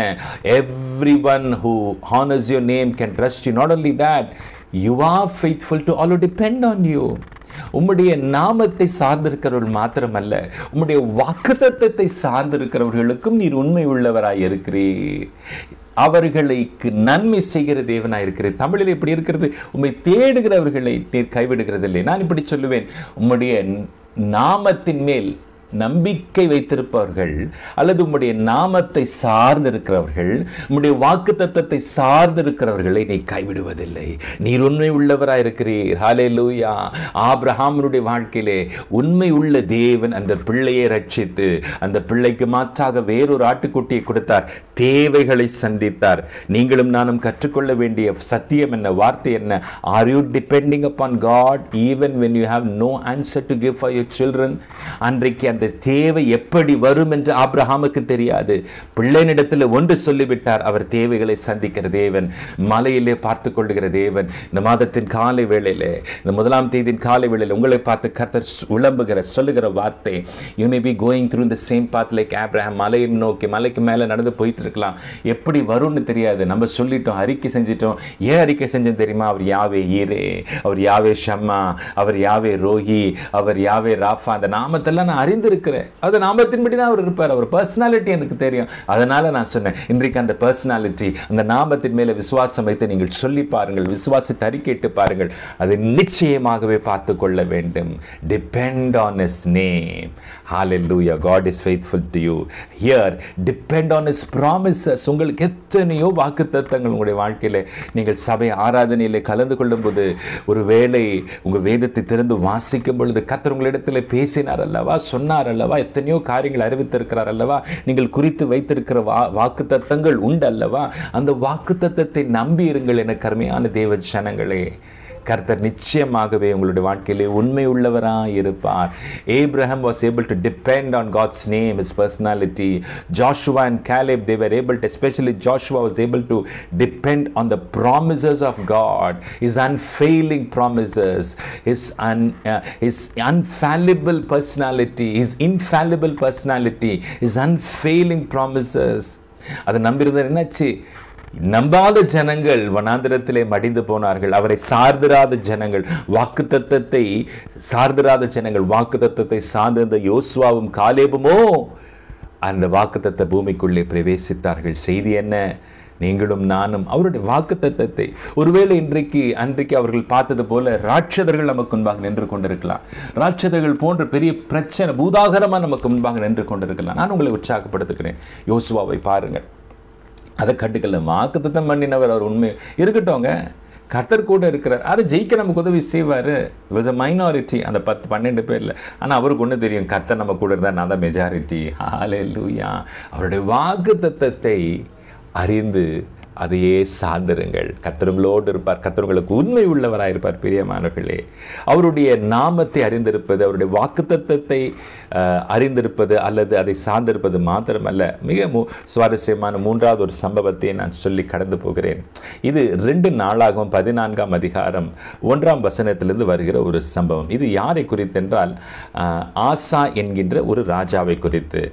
everyone who honors your name can trust you. Not only that, you are faithful to all who depend on you. உம்முடைய நாமத்தை சார்ந்திருக்கிறவர்கள் மாத்திரமல்ல, உம்முடைய வாக்குத்தத்தத்தை சார்ந்திருக்கிறவர்களுக்கும் நீர் உண்மை உள்ளவராய் இருக்கிறீர். அவர்களுக்கு நன்மை செய்கிற தேவனாய் இருக்கிறது. தமிழில் இப்படி இருக்கிறது, உம்மை தேடுகிறவர்களை நீர் கைவிடுகிறதில்லை. நான் இப்படி சொல்லுவேன், உம்முடைய நாமத்தின் மேல் நம்பிக்கை வைத்திருப்பவர்கள் அல்லது உம்முடைய நாமத்தை சார்ந்திருக்கிறவர்கள், உம்முடைய வாக்குத்தத்தத்தை சார்ந்திருக்கிறவர்களை நீ கைவிடுவதில்லை. நீர் உண்மை உள்ளவராய் இருக்கிறீர். ஹல்லேலூயா. ஆபிரகாமுடைய வாழ்க்கையிலே உண்மை உள்ள தேவன் அந்த பிள்ளையை ரட்சித்து அந்த பிள்ளைக்கு மாற்றாக வேறொரு ஆட்டுக்குட்டியை கொடுத்தார். தேவைகளை சந்தித்தார். நீங்களும் நானும் கற்றுக்கொள்ள வேண்டிய சத்தியம் என்ன, வார்த்தை என்ன? Are you depending upon God even when you have no answer to give for your children? அன்றைக்கு அந்த தேவை எப்படி வரும் என்று ஆபிரகாமுக்கு தெரியாது. பிள்ளையினிடத்தில் ஒன்று சொல்லிவிட்டார். அவர் தேவைகளை சந்திக்கிற தேவன், மலையிலே பார்த்து கொள்ளுகிற தேவன். இந்த மாதத்தின் காலை வேளையிலே, இந்த 1ஆம் தேதியின் காலை வேளையில் உங்களை பார்த்து கர்த்தர் சொல்லுகிற வார்த்தை, you may be going through the same path like Abraham. மலையை நோக்கி, மலைக்கு மேலே நடந்து போயிட்டு இருக்கலாம். எப்படி வரும்னு தெரியாது. நம்ம சொல்லிட்டோம், அறிக்கை செஞ்சிட்டோம். ஏன் அறிக்கை செஞ்சோம் தெரியுமா? அவர் யாவே ஈரே, அவர் யாவே ஷம்மா, அவர் யாவே ரோஹி, அவர் யாவே ராஃபா. அந்த நாமத்தெல்லாம் நான் அறிந்து அறிந்திருக்கிறேன். அது நாமத்தின்படி தான் அவர் இருப்பார். அவர் பர்சனாலிட்டி எனக்கு தெரியும். அதனால நான் சொன்னேன், இன்றைக்கு அந்த பர்சனாலிட்டி, அந்த நாமத்தின் மேல விசுவாசம் வைத்து நீங்கள் சொல்லி பாருங்கள், விசுவாசத்தை அறிக்கையிட்டு பாருங்கள். அதை நிச்சயமாகவே பார்த்து கொள்ள வேண்டும். Depend on His name. Hallelujah. God is faithful to you. Here, depend on His promises. உங்களுக்கு எத்தனையோ வாக்குத்தத்தங்கள் உங்களுடைய வாழ்க்கையில நீங்கள் சபை ஆராதனையிலே கலந்து கொள்ளும் போது, ஒருவேளை உங்க வேதத்தை திறந்து வாசிக்கும் பொழுது கர்த்தர் உங்களிடத்தில் பேசினார் அல்லவா, சொன்னார் அல்லவா, எத்தனையோ காரியங்கள் அறிவித்திருக்கிறார் அல்லவா, நீங்கள் குறித்து வைத்திருக்கிற வாக்குத்தத்தங்கள் உண்டு அல்லவா. அந்த வாக்குத்தத்தத்தை நம்பி இருங்கள் என கருமையான தேவ ஜனங்களே. கர்த்தர் நிச்சயமாகவே உங்களுடைய வாழ்க்கையிலே உண்மை உள்ளவராய் இருப்பார். Abraham was able to depend on God's name, His personality. Joshua and Caleb, they were able to, especially Joshua was able to depend on the promises of God, His unfailing promises, His unfallible personality, His infallible personality, His unfailing promises. அதை நம்பியிருந்தார். என்னாச்சு? நம்பாத ஜனங்கள் வனாந்திரத்திலே மடிந்து போனார்கள். அவரை சார்ந்திராத ஜனங்கள், வாக்குத்தத்தத்தை சார்ந்திராத ஜனங்கள், வாக்குத்தத்தத்தை சார்ந்த யோசுவாவும் காலேபுமோ அந்த வாக்குத்தத்த பூமிக்குள்ளே பிரவேசித்தார்கள். செய்தி என்ன? நீங்களும் நானும் அவருடைய வாக்குத்தத்தத்தை, ஒருவேளை அன்றைக்கு அவர்கள் பார்த்தது போல ராட்சதர்கள் நமக்கு முன்பாக நின்று கொண்டிருக்கலாம். ராட்சதர்கள் போன்ற பெரிய பிரச்சனை பூதாகரமாக நமக்கு முன்பாக நின்று கொண்டிருக்கலாம். நான் உங்களை உற்சாகப்படுத்துகிறேன். யோசுவாவை பாருங்கள். அதை கண்டுக்கல. வாக்குத்தத்தம் பண்ணினவர் அவர் உண்மை இருக்கட்டோங்க. கர்த்தர் கூட இருக்கிறார். அதை ஜெயிக்க நமக்கு உதவி செய்வார். வாஸ் அ மைனாரிட்டி அந்த 10-12 பேரில். ஆனால் அவருக்கு ஒன்று தெரியும், கர்த்தர் நம்ம கூட இருந்தால் நான் தான் மெஜாரிட்டி. ஹல்லேலூயா. அவருடைய வாக்குத்தத்தத்தை அறிந்து அதையே சார்ந்திருங்கள். கர்த்தர் உங்களோடு இருப்பார். கர்த்தர் உங்களுக்கு உண்மை உள்ளவராயிருப்பார். பிரியமானவர்களே, அவருடைய நாமத்தை அறிந்திருப்பது, அவருடைய வாக்குத்தத்தத்தை அறிந்திருப்பது அல்லது அதை சார்ந்திருப்பது மாத்திரமல்ல, மிக சுவாரஸ்யமான 3வது ஒரு சம்பவத்தை நான் சொல்லி கடந்து போகிறேன். இது 2 நாளாகவும் 14ஆம் அதிகாரம் 1ஆம் வசனத்திலிருந்து வருகிற ஒரு சம்பவம். இது யாரை குறித்தென்றால் ஆசா என்கின்ற ஒரு ராஜாவை குறித்து.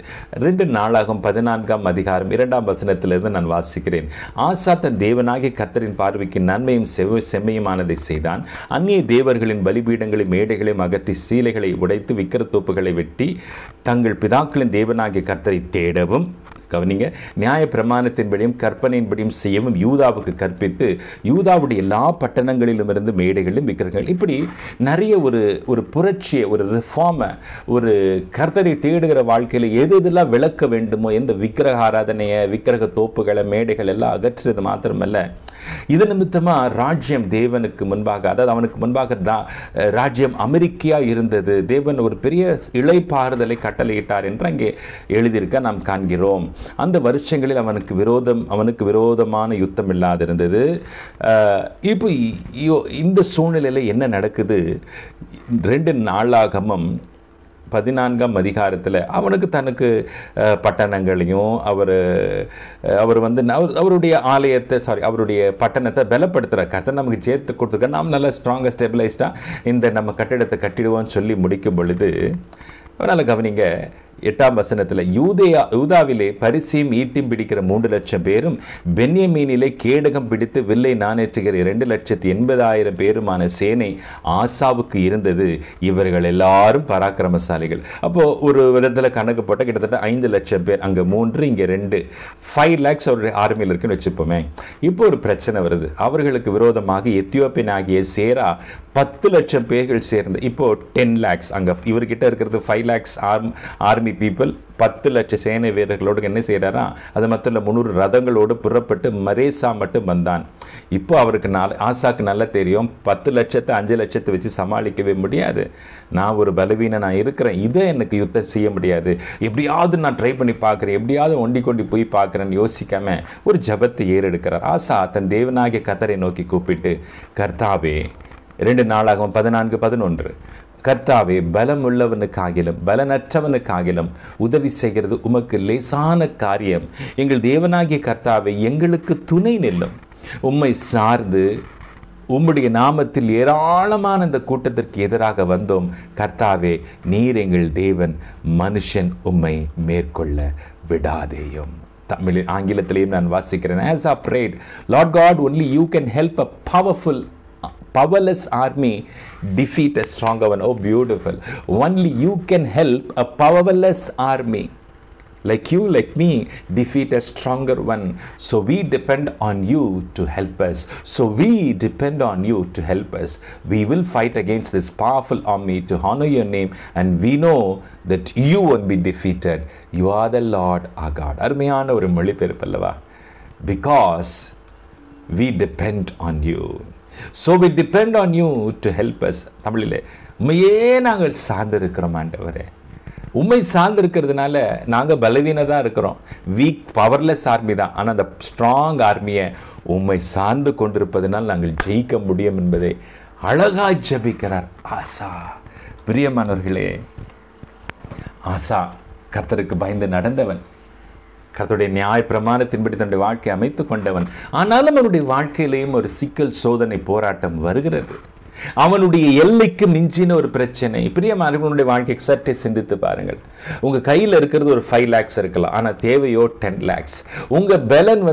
2 நாளாகவும் 14ஆம் அதிகாரம் 2ஆம் வசனத்திலிருந்து நான் வாசிக்கிறேன். ஆசா தன் தேவனாகிய கர்த்தரின் பார்வைக்கு நன்மையும் செம்மையுமானதை செய்தான். அந்நிய தேவர்களின் பலிபீடங்களை மேடைகளையும் அகற்றி சீலைகளை உடைத்து விக்கிரத்தோப்புகளை வெட்டி தங்கள் பிதாக்களின் தேவனாகிய கர்த்தரை தேடவும், கவனிங்க, நியாய பிரமாணத்தின்படியும் கற்பனையின்படியும் செய்யவும் யூதாவுக்கு கற்பித்து யூதாவுடைய எல்லா பட்டணங்களிலும் இருந்து மேடைகளிலும் விக்கிரகங்கள், இப்படி நிறைய ஒரு புரட்சியை, ஒரு ரிஃபார்மை, ஒரு கர்த்தரை தேடுகிற வாழ்க்கையில் எதெல்லாம் விளக்க வேண்டுமோ, எந்த விக்கிரக ஆராதனையை, விக்கிரக தோப்புகளை, மேடைகள் எல்லாம் அகற்றுறது மாத்திரமல்ல, இது நிமித்தமாக ராஜ்யம் தேவனுக்கு முன்பாக, அதாவது அவனுக்கு முன்பாக ராஜ்யம் அமெரிக்கையா இருந்தது. தேவன் ஒரு பெரிய இளைப்பாறுதலை கட்டளையிட்டார் என்று அங்கே எழுதியிருக்க நாம் காண்கிறோம். அந்த வருஷங்களில் அவனுக்கு விரோதமான யுத்தம் இல்லாதிருந்தது. இப்போ இந்த சூழ்நிலையில் என்ன நடக்குது? 2 நாளாகமம் 14ஆம் அதிகாரத்தில் அவனுக்கு தனக்கு பட்டணங்களையும் அவர் வந்து அவருடைய ஆலயத்தை அவருடைய பட்டணத்தை பலப்படுத்துகிற கர்த்தர் நமக்கு சேர்த்து கொடுத்துருக்க, நாம் நல்லா ஸ்ட்ராங்காக ஸ்டெபிளைஸ்டாக இந்த நம்ம கட்டிடத்தை கட்டிடுவோம்னு சொல்லி முடிக்கும் பொழுது, அதனால் கவனிங்க 8ஆம் வசனத்தில், யூதாவிலே பரிசையும் ஈட்டியும் பிடிக்கிற 3 லட்சம் பேரும், பென்யமீனிலே கேடகம் பிடித்து வில்லை நாணேற்றுகிற 2,80,000 பேருமான சேனை ஆசாவுக்கு இருந்தது. இவர்கள் எல்லாரும் பராக்கிரமசாலிகள். அப்போது ஒரு விதத்தில் கணக்கு போட்டால் கிட்டத்தட்ட 5 லட்சம் பேர். அங்கே 3, இங்கே 2, 5 lakhs அவருடைய ஆர்மியில் இருக்குன்னு வச்சுப்போமே. இப்போ ஒரு பிரச்சனை வருது. அவர்களுக்கு விரோதமாக எத்தியோப்பியன் ஆகிய சேரா 10 லட்சம் பேர்கள் சேர்ந்து, இப்போ 10 lakhs, அங்கே இவர்கிட்ட இருக்கிறது 5 lakhs ஆர்மி பீப்புள், 10 லட்சம் சேனை வீரர்களோடு என்ன செய்கிறாரா, அது மட்டும் 300 ரதங்களோடு புறப்பட்டு மரேசா மட்டும் வந்தான். இப்போ அவருக்கு ஆசாக்கு நல்லா தெரியும், 10 லட்சத்தை 5 லட்சத்தை வச்சு சமாளிக்கவே முடியாது. நான் ஒரு பலவீன நான் இருக்கிறேன், இதை எனக்கு யுத்தம் செய்ய முடியாது, எப்படியாவது நான் ட்ரை பண்ணி பார்க்குறேன், எப்படியாவது ஒண்டி போய் பார்க்குறேன்னு யோசிக்காம ஒரு ஜபத்தை ஏறெடுக்கிறார். ஆசா தன் தேவனாகிய கர்த்தரை நோக்கி கூப்பிட்டு, கர்த்தாவே, 2 நாளாகவும் 14:11, கர்த்தாவே, பலமுள்ளவனுக்காகிலும் பலனற்றவனுக்காகிலும் உதவி செய்கிறது உமக்கு லேசான காரியம். எங்கள் தேவனாகிய கர்த்தாவே, எங்களுக்கு துணை நில்லும். உம்மை சார்ந்து உம்முடைய நாமத்தில் ஏராளமான இந்த கூட்டத்திற்கு எதிராக வந்தோம். கர்த்தாவே, நீர் எங்கள் தேவன், மனுஷன் உம்மை மேற்கொள்ள விடாதேயும். தமிழில் ஆங்கிலத்திலேயும் நான் வாசிக்கிறேன். As I prayed, Lord God, only you can help a powerless army defeat a stronger one. Oh, beautiful. Only you can help a powerless army like you, like me, defeat a stronger one. So we depend on you to help us. So we depend on you to help us. We will fight against this powerful army to honor your name, and we know that you won't be defeated. You are the Lord our God. அருமையான ஒரு மொழிபெயர்ப்பு அல்லவா? Because we depend on you. So we depend on you to help us. தமிழிலே உம்மையே நாங்கள் சார்ந்திருக்கிறோம் ஆண்டவரே. உண்மை சார்ந்திருக்கிறதுனால நாங்கள் பலவீனதாக இருக்கிறோம். வீக் பவர்லெஸ் ஆர்மி தான். ஆனால் அந்த ஸ்ட்ராங் ஆர்மியை உண்மை சார்ந்து கொண்டிருப்பதனால் நாங்கள் ஜெயிக்க முடியும் என்பதை அழகாய் ஜெபிக்கிறார் ஆசா. பிரியமானவர்களே, ஆசா கர்த்தருக்கு பயந்து நடந்தவன், கர்த்தருடைய நியாய பிரமாணத்தின்படி தன்னுடைய வாழ்க்கையை அமைத்து கொண்டவன். ஆனாலும் அவனுடைய வாழ்க்கையிலேயும் ஒரு சிக்கல், சோதனை, போராட்டம் வருகிறது. அவனுடைய எல்லைக்கு மிஞ்சின ஒரு பிரச்சனை. பிரியமானவர்களுடைய வாழ்க்கையை சற்றே சிந்தித்து பாருங்கள். உங்க கையில் இருக்கிறது ஒரு 5 lakhs இருக்கலாம், ஆனால் தேவையோ 10 lakhs. உங்க பலன்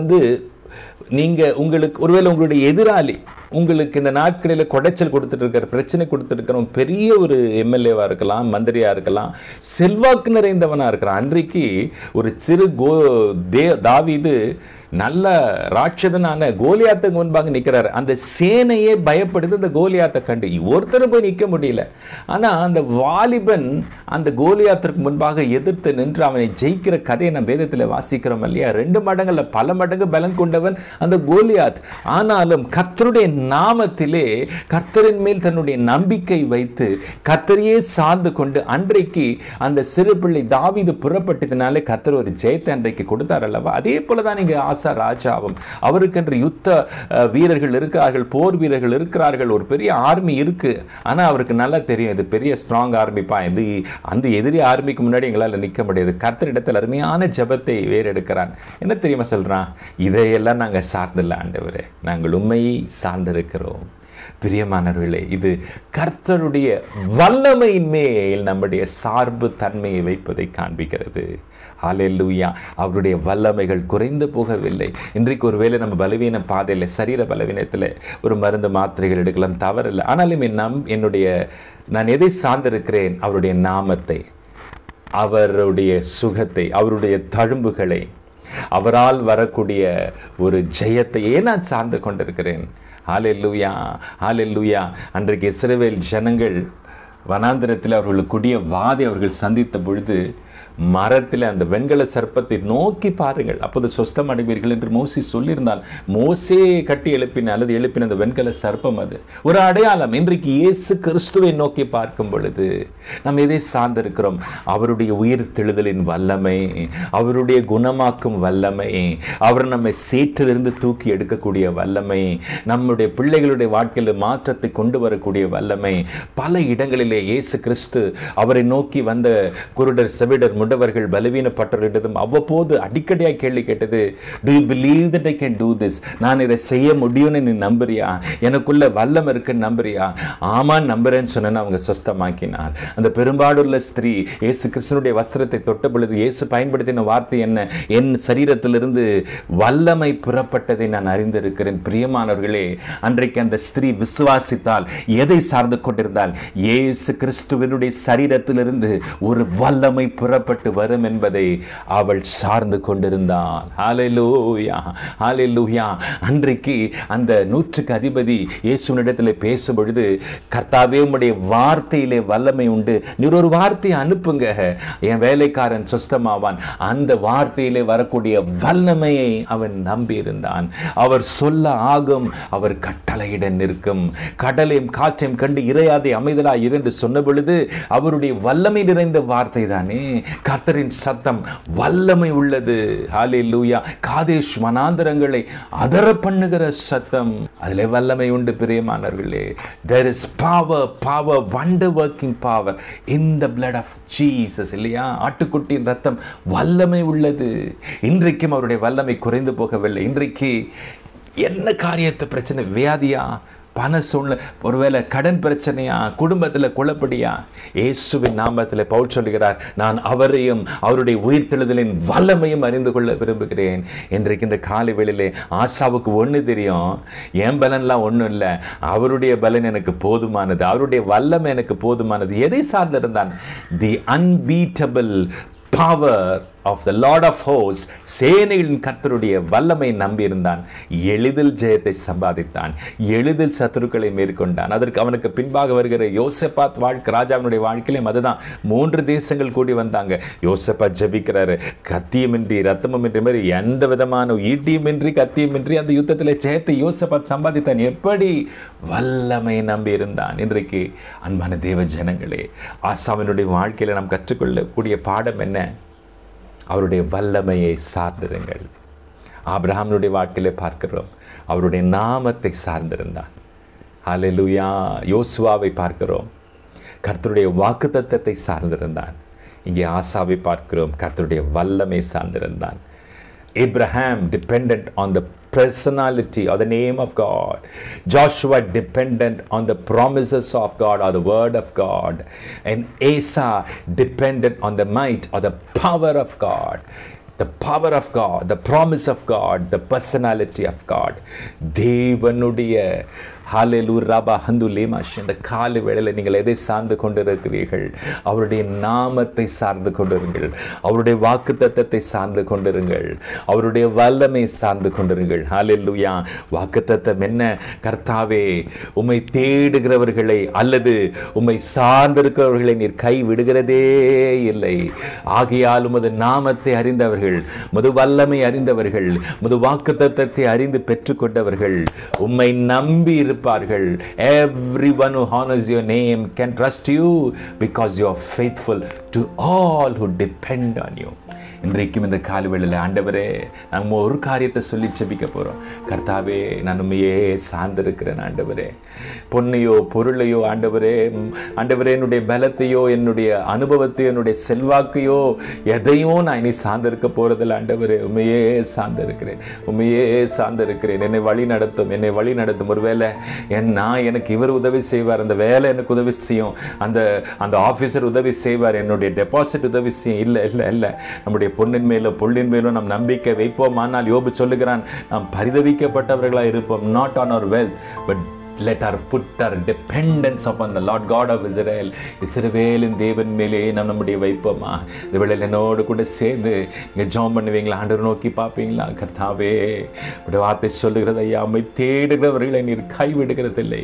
உங்களுக்கு ஒருவேளை உங்களுடைய எதிராளி உங்களுக்கு இந்த நாட்களில் குடைச்சல் கொடுத்துட்டு இருக்கிற, பிரச்சனை கொடுத்துட்டு இருக்கிற பெரிய ஒரு எம்எல்ஏவா இருக்கலாம், மந்திரியா இருக்கலாம், செல்வாக்கு நிறைந்தவனா இருக்கிறான். அன்றைக்கு ஒரு சிறு தாவீது நல்ல ராட்சதனான கோலியாத்துக்கு முன்பாக நிற்கிறார். அந்த சேனையே பயப்படுது அந்த கோலியாத்தை கண்டு. ஒருத்தர் போய் நிற்க முடியல. ஆனால் அந்த வாலிபன் அந்த கோலியாத்திற்கு முன்பாக எதிர்த்து நின்று அவனை ஜெயிக்கிற கதையை நம்ம வேதத்தில் வாசிக்கிறோம் இல்லையா? 2 மடங்குல பல மடங்கு பலன் கொண்டவன் அந்த கோலியாத். ஆனாலும் கர்த்தருடைய நாமத்திலே கர்த்தரின் மேல் தன்னுடைய நம்பிக்கை வைத்து கர்த்தரையே சார்ந்து கொண்டு அன்றைக்கு அந்த சிறு பிள்ளை தாவீது புறப்பட்டதினாலே கர்த்தர் ஒரு ஜெயத்தை அன்றைக்கு கொடுத்தார் அல்லவா? அதே போலதான் நீங்க ராஜாவும் அவருக்கென்று யுத்த வீரர்கள் இருக்கிறார்கள், போர் வீரர்கள் இருக்கிறார்கள், ஒரு பெரிய ஆர்மி இருக்கு. ஆனா அவருக்கு நல்லா தெரியும் இது பெரிய ஸ்ட்ராங் ஆர்மிப்பா, இது அந்த எதிரி ஆர்மிக்கு முன்னாடி எங்களால் நிற்க முடியாது. கர்த்தரிடத்தில் அருமையான ஜெபத்தை வேறெடுக்கிறான். என்ன தெரியுமா சொல்றான்? இதையெல்லாம் நாங்கள் சார்ந்தில்லை ஆண்டவரே, நாங்கள் உண்மையை சார்ந்திருக்கிறோம். பிரியமானவர்களே, இது கர்த்தருடைய வல்லமையின் மேல் நம்முடைய சார்பு தன்மையை வைப்பதை காண்பிக்கிறது. ஹல்லேலூயா. அவருடைய வல்லமைகள் குறைந்து போகவில்லை. இன்றைக்கு ஒருவேளை நம்ம பலவீன பாதையில், சரீர பலவீனத்தில் ஒரு மருந்து மாத்திரைகள் எடுக்கலாம், தவறில்லை. ஆனாலும் நான் எதை சார்ந்திருக்கிறேன்? அவருடைய நாமத்தை, அவருடைய சுகத்தை, அவருடைய தழும்புகளை, அவரால் வரக்கூடிய ஒரு ஜெயத்தையே நான் சார்ந்து கொண்டிருக்கிறேன். ஹல்லேலூயா, ஹல்லேலூயா. அன்றைக்கு இஸ்ரவேல் ஜனங்கள் வனாந்திரத்தில் அவர்களுக்கு கொடிய வாதை அவர்கள் சந்தித்த பொழுது மரத்தில் அந்த வெண்கல சர்ப்பத்தை நோக்கி பாருங்கள், அப்போது சொஸ்தம் அடைவீர்கள் என்று மோசே சொல்லியிருந்தால், மோசே கட்டி எழுப்பின அல்லது எழுப்பின அந்த வெண்கல சர்ப்பம் அது ஒரு அடையாளம். இன்றைக்கு இயேசு கிறிஸ்துவை நோக்கி பார்க்கும் பொழுது நாம் எதை சார்ந்திருக்கிறோம்? அவருடைய உயிர் தெழுதலின் வல்லமை, அவருடைய குணமாக்கும் வல்லமை, அவர் நம்மை சேற்றிலிருந்து தூக்கி எடுக்கக்கூடிய வல்லமை, நம்முடைய பிள்ளைகளுடைய வாழ்க்கையில் மாற்றத்தை கொண்டு வரக்கூடிய வல்லமை. பல இடங்களிலே இயேசு கிறிஸ்து அவரை நோக்கி வந்த குருடர், செவிடர், முடவர்கள், பலவீனப்பட்டவர்களிடம் அவ்வப்போது அடிக்கடியாக கேள்வி கேட்டது, do you believe that I can do this? நான் இதை செய்ய முடியும்னு நீ நம்புறியா? எனக்குள்ள வல்லம் இருக்குன்னு நம்புறியா? ஆமான்னு நம்புறேன்னு சொன்னா அவங்க சொஸ்தமாக்கினார். அந்த பெரும்பாடுள்ள ஸ்திரீ இயேசு கிறிஸ்துனுடைய வஸ்திரத்தை தொட்ட பொழுது இயேசு பயன்படுத்தின வார்த்தை என்ன? என் சரீரத்திலிருந்து வல்லமை புறப்பட்டதை நான் அறிந்திருக்கிறேன். பிரியமானவர்களே, அன்றைக்கு அந்த ஸ்திரீ விசுவாசித்தால், எதை சார்ந்து கொண்டிருந்தால், இயேசு கிறிஸ்துவினுடைய சரீரத்திலிருந்து ஒரு வல்லமை புறப்பட்டு வரும் என்பதை அவள் சார்ந்து கொண்டிருந்தாள். ஹல்லேலூயா, ஹல்லேலூயா. அன்றைக்கு அந்த 100க்கு அதிபதி இயேசுவினிடத்தில் பேசும் பொழுது, கர்த்தாவே உம்முடைய வார்த்தையிலே வல்லமை உண்டு, நீர் ஒரு வார்த்தையை அனுப்புங்க, என் வேலைக்காரன் சுஸ்தமாவான். அந்த வார்த்தையிலே வரக்கூடிய வல்லமையை அவன் நம்பி இருந்தான். அவர் சொல்ல ஆகும், அவர் கட்டளையிட நிற்கும். கடலையும் காற்றையும் கண்டு இறையாதை அமைதலாய் இருந்து சொன்ன பொழுது அவருடைய வல்லமை நிறைந்த வார்த்தை தானே. கர்த்தரின் சத்தம் வல்லமை உள்ளது. ஹல்லேலூயா. காதேஷ் வனாந்தரங்களை அதர பண்ணுகிற சத்தம், அதிலே வல்லமை உண்டு. பிரியமானவர்களே, there is power, wonder working power in the blood of Jesus. இல்லையா? ஆட்டுக்குட்டியின் ரத்தம் வல்லமை உள்ளது. இன்றைக்கும் அவருடைய வல்லமை குறைந்து போகவில்லை. இன்றைக்கு என்ன காரியத்தை பிரச்சனை? வியாதியா? பண சூழ்நிலை, ஒருவேளை கடன் பிரச்சனையா, குடும்பத்தில் குழப்படியா, இயேசுவின் நாமத்தில் பவுல் சொல்கிறார், நான் அவரையும் அவருடைய உயிர்த்தெழுதலின் வல்லமையும் அறிந்து கொள்ள விரும்புகிறேன். இன்றைக்கு இந்த காலை வேளையிலே ஆசாவுக்கு ஒன்று தெரியும், என் பலன்லாம் ஒன்றும் இல்லை, அவருடைய பலன் எனக்கு போதுமானது, அவருடைய வல்லமை எனக்கு போதுமானது. எதை சார்ந்திருந்தான்? The unbeatable power of the Lord of host, சேனைகளின் கர்த்தருடைய வல்லமை நம்பியிருந்தான். எளிதில் ஜெயத்தை சம்பாதித்தான், எளிதில் சத்துருக்களை மேற்கொண்டான். அதற்கு அவனுக்கு பின்பாக வருகிற யோசபாத் வாழ்க்கை, ராஜாவினுடைய வாழ்க்கையிலும் அதுதான். 3 தேசங்கள் கூடி வந்தாங்க. யோசபாத் ஜெபிக்கிறாரு, கத்தியமின்றி ரத்தமுமின்றி மாதிரி எந்த விதமான ஈட்டியுமின்றி கத்தியமின்றி அந்த யுத்தத்தில் ஜெயத்தை யோசபாத் சம்பாதித்தான். எப்படி? வல்லமை நம்பி இருந்தான். இன்றைக்கு அன்பான தேவ ஜனங்களே, ஆசாவினுடைய வாழ்க்கையில் நாம் கற்றுக்கொள்ளக்கூடிய பாடம் என்ன? அவருடைய வல்லமையை சார்ந்திருங்கள். ஆபிரகாமுடைய வாழ்க்கையிலே பார்க்கிறோம், அவருடைய நாமத்தை சார்ந்திருந்தான். ஹல்லேலூயா. யோசுவாவை பார்க்கிறோம், கர்த்தருடைய வாக்குத்தத்தத்தை சார்ந்திருந்தான். இங்கே ஆசாவை பார்க்கிறோம், கர்த்தருடைய வல்லமை சார்ந்திருந்தான். Abraham dependent on the personality or the name of God. Joshua dependent on the promises of God or the word of God. And Asa dependent on the might or the power of God. The power of God, the promise of God, the personality of God. தேவனுடைய ஹல்லேலூயா ரபா ஹந்து லேமாஷ். இந்த காலை வேளையில் நீங்கள் எதை சார்ந்து கொண்டிருக்கிறீர்கள்? அவருடைய நாமத்தை சார்ந்து கொண்டிருங்கள், அவருடைய வாக்குத்தத்தத்தை சார்ந்து கொண்டிருங்கள், அவருடைய வல்லமை சார்ந்து கொண்டிருங்கள். ஹல்லேலூயா. வாக்குத்தத்தம் என்ன? கர்த்தாவே, உம்மை தேடுகிறவர்களை அல்லது உம்மை சார்ந்திருக்கிறவர்களை நீர் கை விடுகிறதே இல்லை. ஆகையால் உமது நாமத்தை அறிந்தவர்கள், உமது வல்லமை அறிந்தவர்கள், உமது வாக்குத்தத்தத்தை அறிந்து பெற்றுக்கொண்டவர்கள் உம்மை நம்பி இருப்பார்கள். Everyone who honors your name can trust you because you are faithful to all who depend on you. இன்றைக்கும் இந்த காலவேளையில் ஆண்டவரே, நம்ம ஒரு காரியத்தை சொல்லி ஜெபிக்க போகிறோம். கர்த்தாவே, நான் உண்மையே சார்ந்திருக்கிறேன். ஆண்டவரே, பொன்னையோ பொருளையோ ஆண்டவரே, ஆண்டவரே, என்னுடைய பலத்தையோ என்னுடைய அனுபவத்தையோ என்னுடைய செல்வாக்கையோ எதையும் நான் இனி சார்ந்திருக்க போகிறதில்ல. ஆண்டவரே, உண்மையே சார்ந்திருக்கிறேன், உண்மையே சார்ந்திருக்கிறேன். என்னை வழி நடத்தும், என்னை வழி நடத்தும். ஒருவேளை எனக்கு இவர் உதவி செய்வார், அந்த வேலை எனக்கு உதவி செய்யும், அந்த ஆஃபீஸர் உதவி செய்வார், என்னுடைய டெபாசிட் உதவி செய்யும். இல்லை இல்லை இல்லை, நம்முடைய பொன்னின் மேலோ பொருளின் மேலோ நம் நம்பிக்கை வைப்போம். ஆனால் யோபு சொல்லுகிறான், நாம் பரிதவிக்கப்பட்டவர்களாக இருப்போம். Not on our wealth but let our put our dependence upon the Lord God of Israel. இஸ்ரவேலின் தேவன் மேலே நாம் நம்முடைய வைப்போமா? இந்த வேளையில் என்னோடு கூட சேர்ந்து இங்கே ஜெபம் பண்ணுவீங்களா? ஆண்டவர் நோக்கி பார்ப்பீங்களா? கர்த்தாவே, உடைய வார்த்தை சொல்லுகிறது, ஐயா, உம்மை தேடுகிறவர்களை நீர் கைவிடுகிறதில்லை.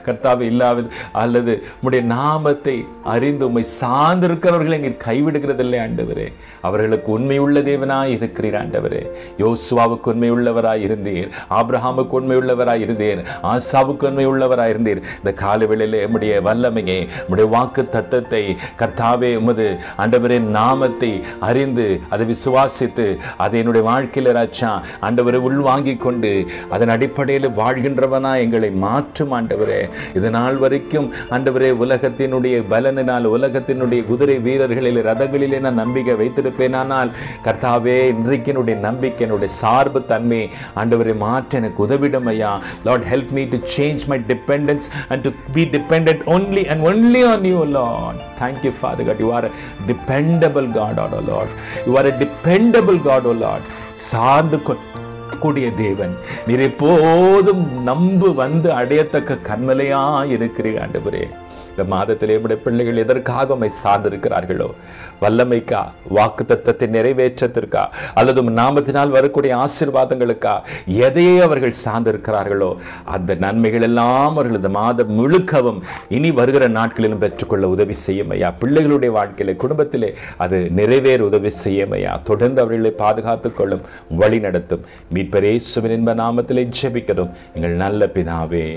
கர்த்தாவே, இல்லாத அல்லது உம்முடைய நாமத்தை அறிந்து உம்மை சார்ந்திருக்கிறவர்களை நீர் கைவிடுகிறதில்லை. ஆண்டவரே, அவர்களுக்கு உண்மையுள்ள தேவனாய் இருக்கிறீர். ஆண்டவரே, யோசுவாவுக்கு உண்மை உள்ளவராய் இருந்தீர், ஆபிரகாமுக்கு உண்மை உள்ளவராய் இருந்தீர், ஆசாவுக்கு உள்ளவராய் இருந்தீர். இந்த காலவேளையிலே உம்முடைய வல்லமையை, உம்முடைய வாக்கு தத்தத்தை, கர்த்தாவே, உமது ஆண்டவரே நாமத்தை அறிந்து அதை விசுவாசித்து அதை என்னுடைய வாழ்க்கையில் ராஜா ஆண்டவரை உள்வாங்கிக் கொண்டு அதன் அடிப்படையில் வாழ்கின்றவனா எங்களை மாற்றும். ஆண்டவரே, இது நாள் வரைக்கும் ஆண்டவரே உலகத்தினுடைய பலனினால், உலகத்தினுடைய குதிரை வீரர்களில் ரதங்களிலே நான் நம்பிக்கை வைத்திருப்பேனானால், கர்த்தாவே, இன்றைக்கு என்னுடைய நம்பிக்கை, என்னுடைய சார்பு தன்மை ஆண்டவரை மாற்ற எனக்கு உதவிடும். ஐயா, Lord, help me to change my dependence and to be dependent only and only on you, Lord. Thank you, Father God. You are a dependable God, oh Lord. You are a dependable God, oh Lord. சார்ந்து கூடிய தேவன் நீர் எப்போதும் நம்பு வந்து அடையத்தக்க கண்மலையா இருக்கிறீர். ஆண்டவரே, இந்த மாதத்திலே நம்முடைய பிள்ளைகள் எதற்காக உம்மை சார்ந்திருக்கிறார்களோ, வல்லமைக்கா, வாக்கு தத்தத்தை நிறைவேற்றத்திற்கா, அல்லது நாமத்தினால் வரக்கூடிய ஆசீர்வாதங்களுக்கா, எதையே அவர்கள் சார்ந்திருக்கிறார்களோ அந்த நன்மைகள் எல்லாம் அவர்கள் இந்த மாதம் முழுக்கவும் இனி வருகிற நாட்களிலும் பெற்றுக்கொள்ள உதவி செய்யும் ஐயா. பிள்ளைகளுடைய வாழ்க்கையிலே, குடும்பத்திலே அது நிறைவேற உதவி செய்யும் ஐயா. தொடர்ந்து அவர்களை பாதுகாத்துக் கொள்ளும், வழி நடத்தும். மீட்பர் இயேசுவின் இன்ப நாமத்திலே ஜெபிக்கிறோம் எங்கள் நல்ல பிதாவே.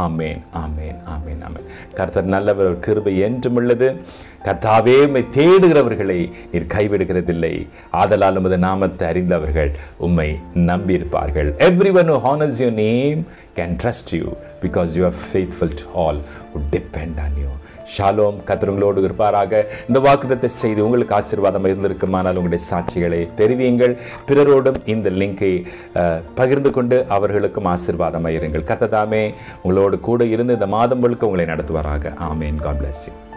ஆமேன், ஆமேன், ஆமேன், ஆமேன். கர்த்தர் நல்லவர், கிருபை என்றும் உள்ளது. கர்த்தாவே, உம்மை தேடுகிறவர்களை நீர் கைவிடுகிறதில்லை. ஆதலால் உமது நாமத்தை அறிந்தவர்கள் உம்மை நம்பியிருப்பார்கள். Everyone who honors your name can trust you because you are faithful to all who depend on you. Shalom. கர்த்தர் உங்களோடு இருப்பாராக. இந்த வாக்குத்தத்தை செய்து உங்களுக்கு ஆசீர்வாதம் இருந்திருக்குமானால் உங்களுடைய சாட்சிகளை தெரிவியுங்கள். பிறரோடும் இந்த லிங்கை பகிர்ந்து கொண்டு அவர்களுக்கும் ஆசீர்வாதமாக இருங்கள். கர்த்தர் தாமே உங்களோடு கூட இருந்து இந்த மாதம் முழுக்க உங்களை நடத்துவாராக. ஆமேன். God bless you.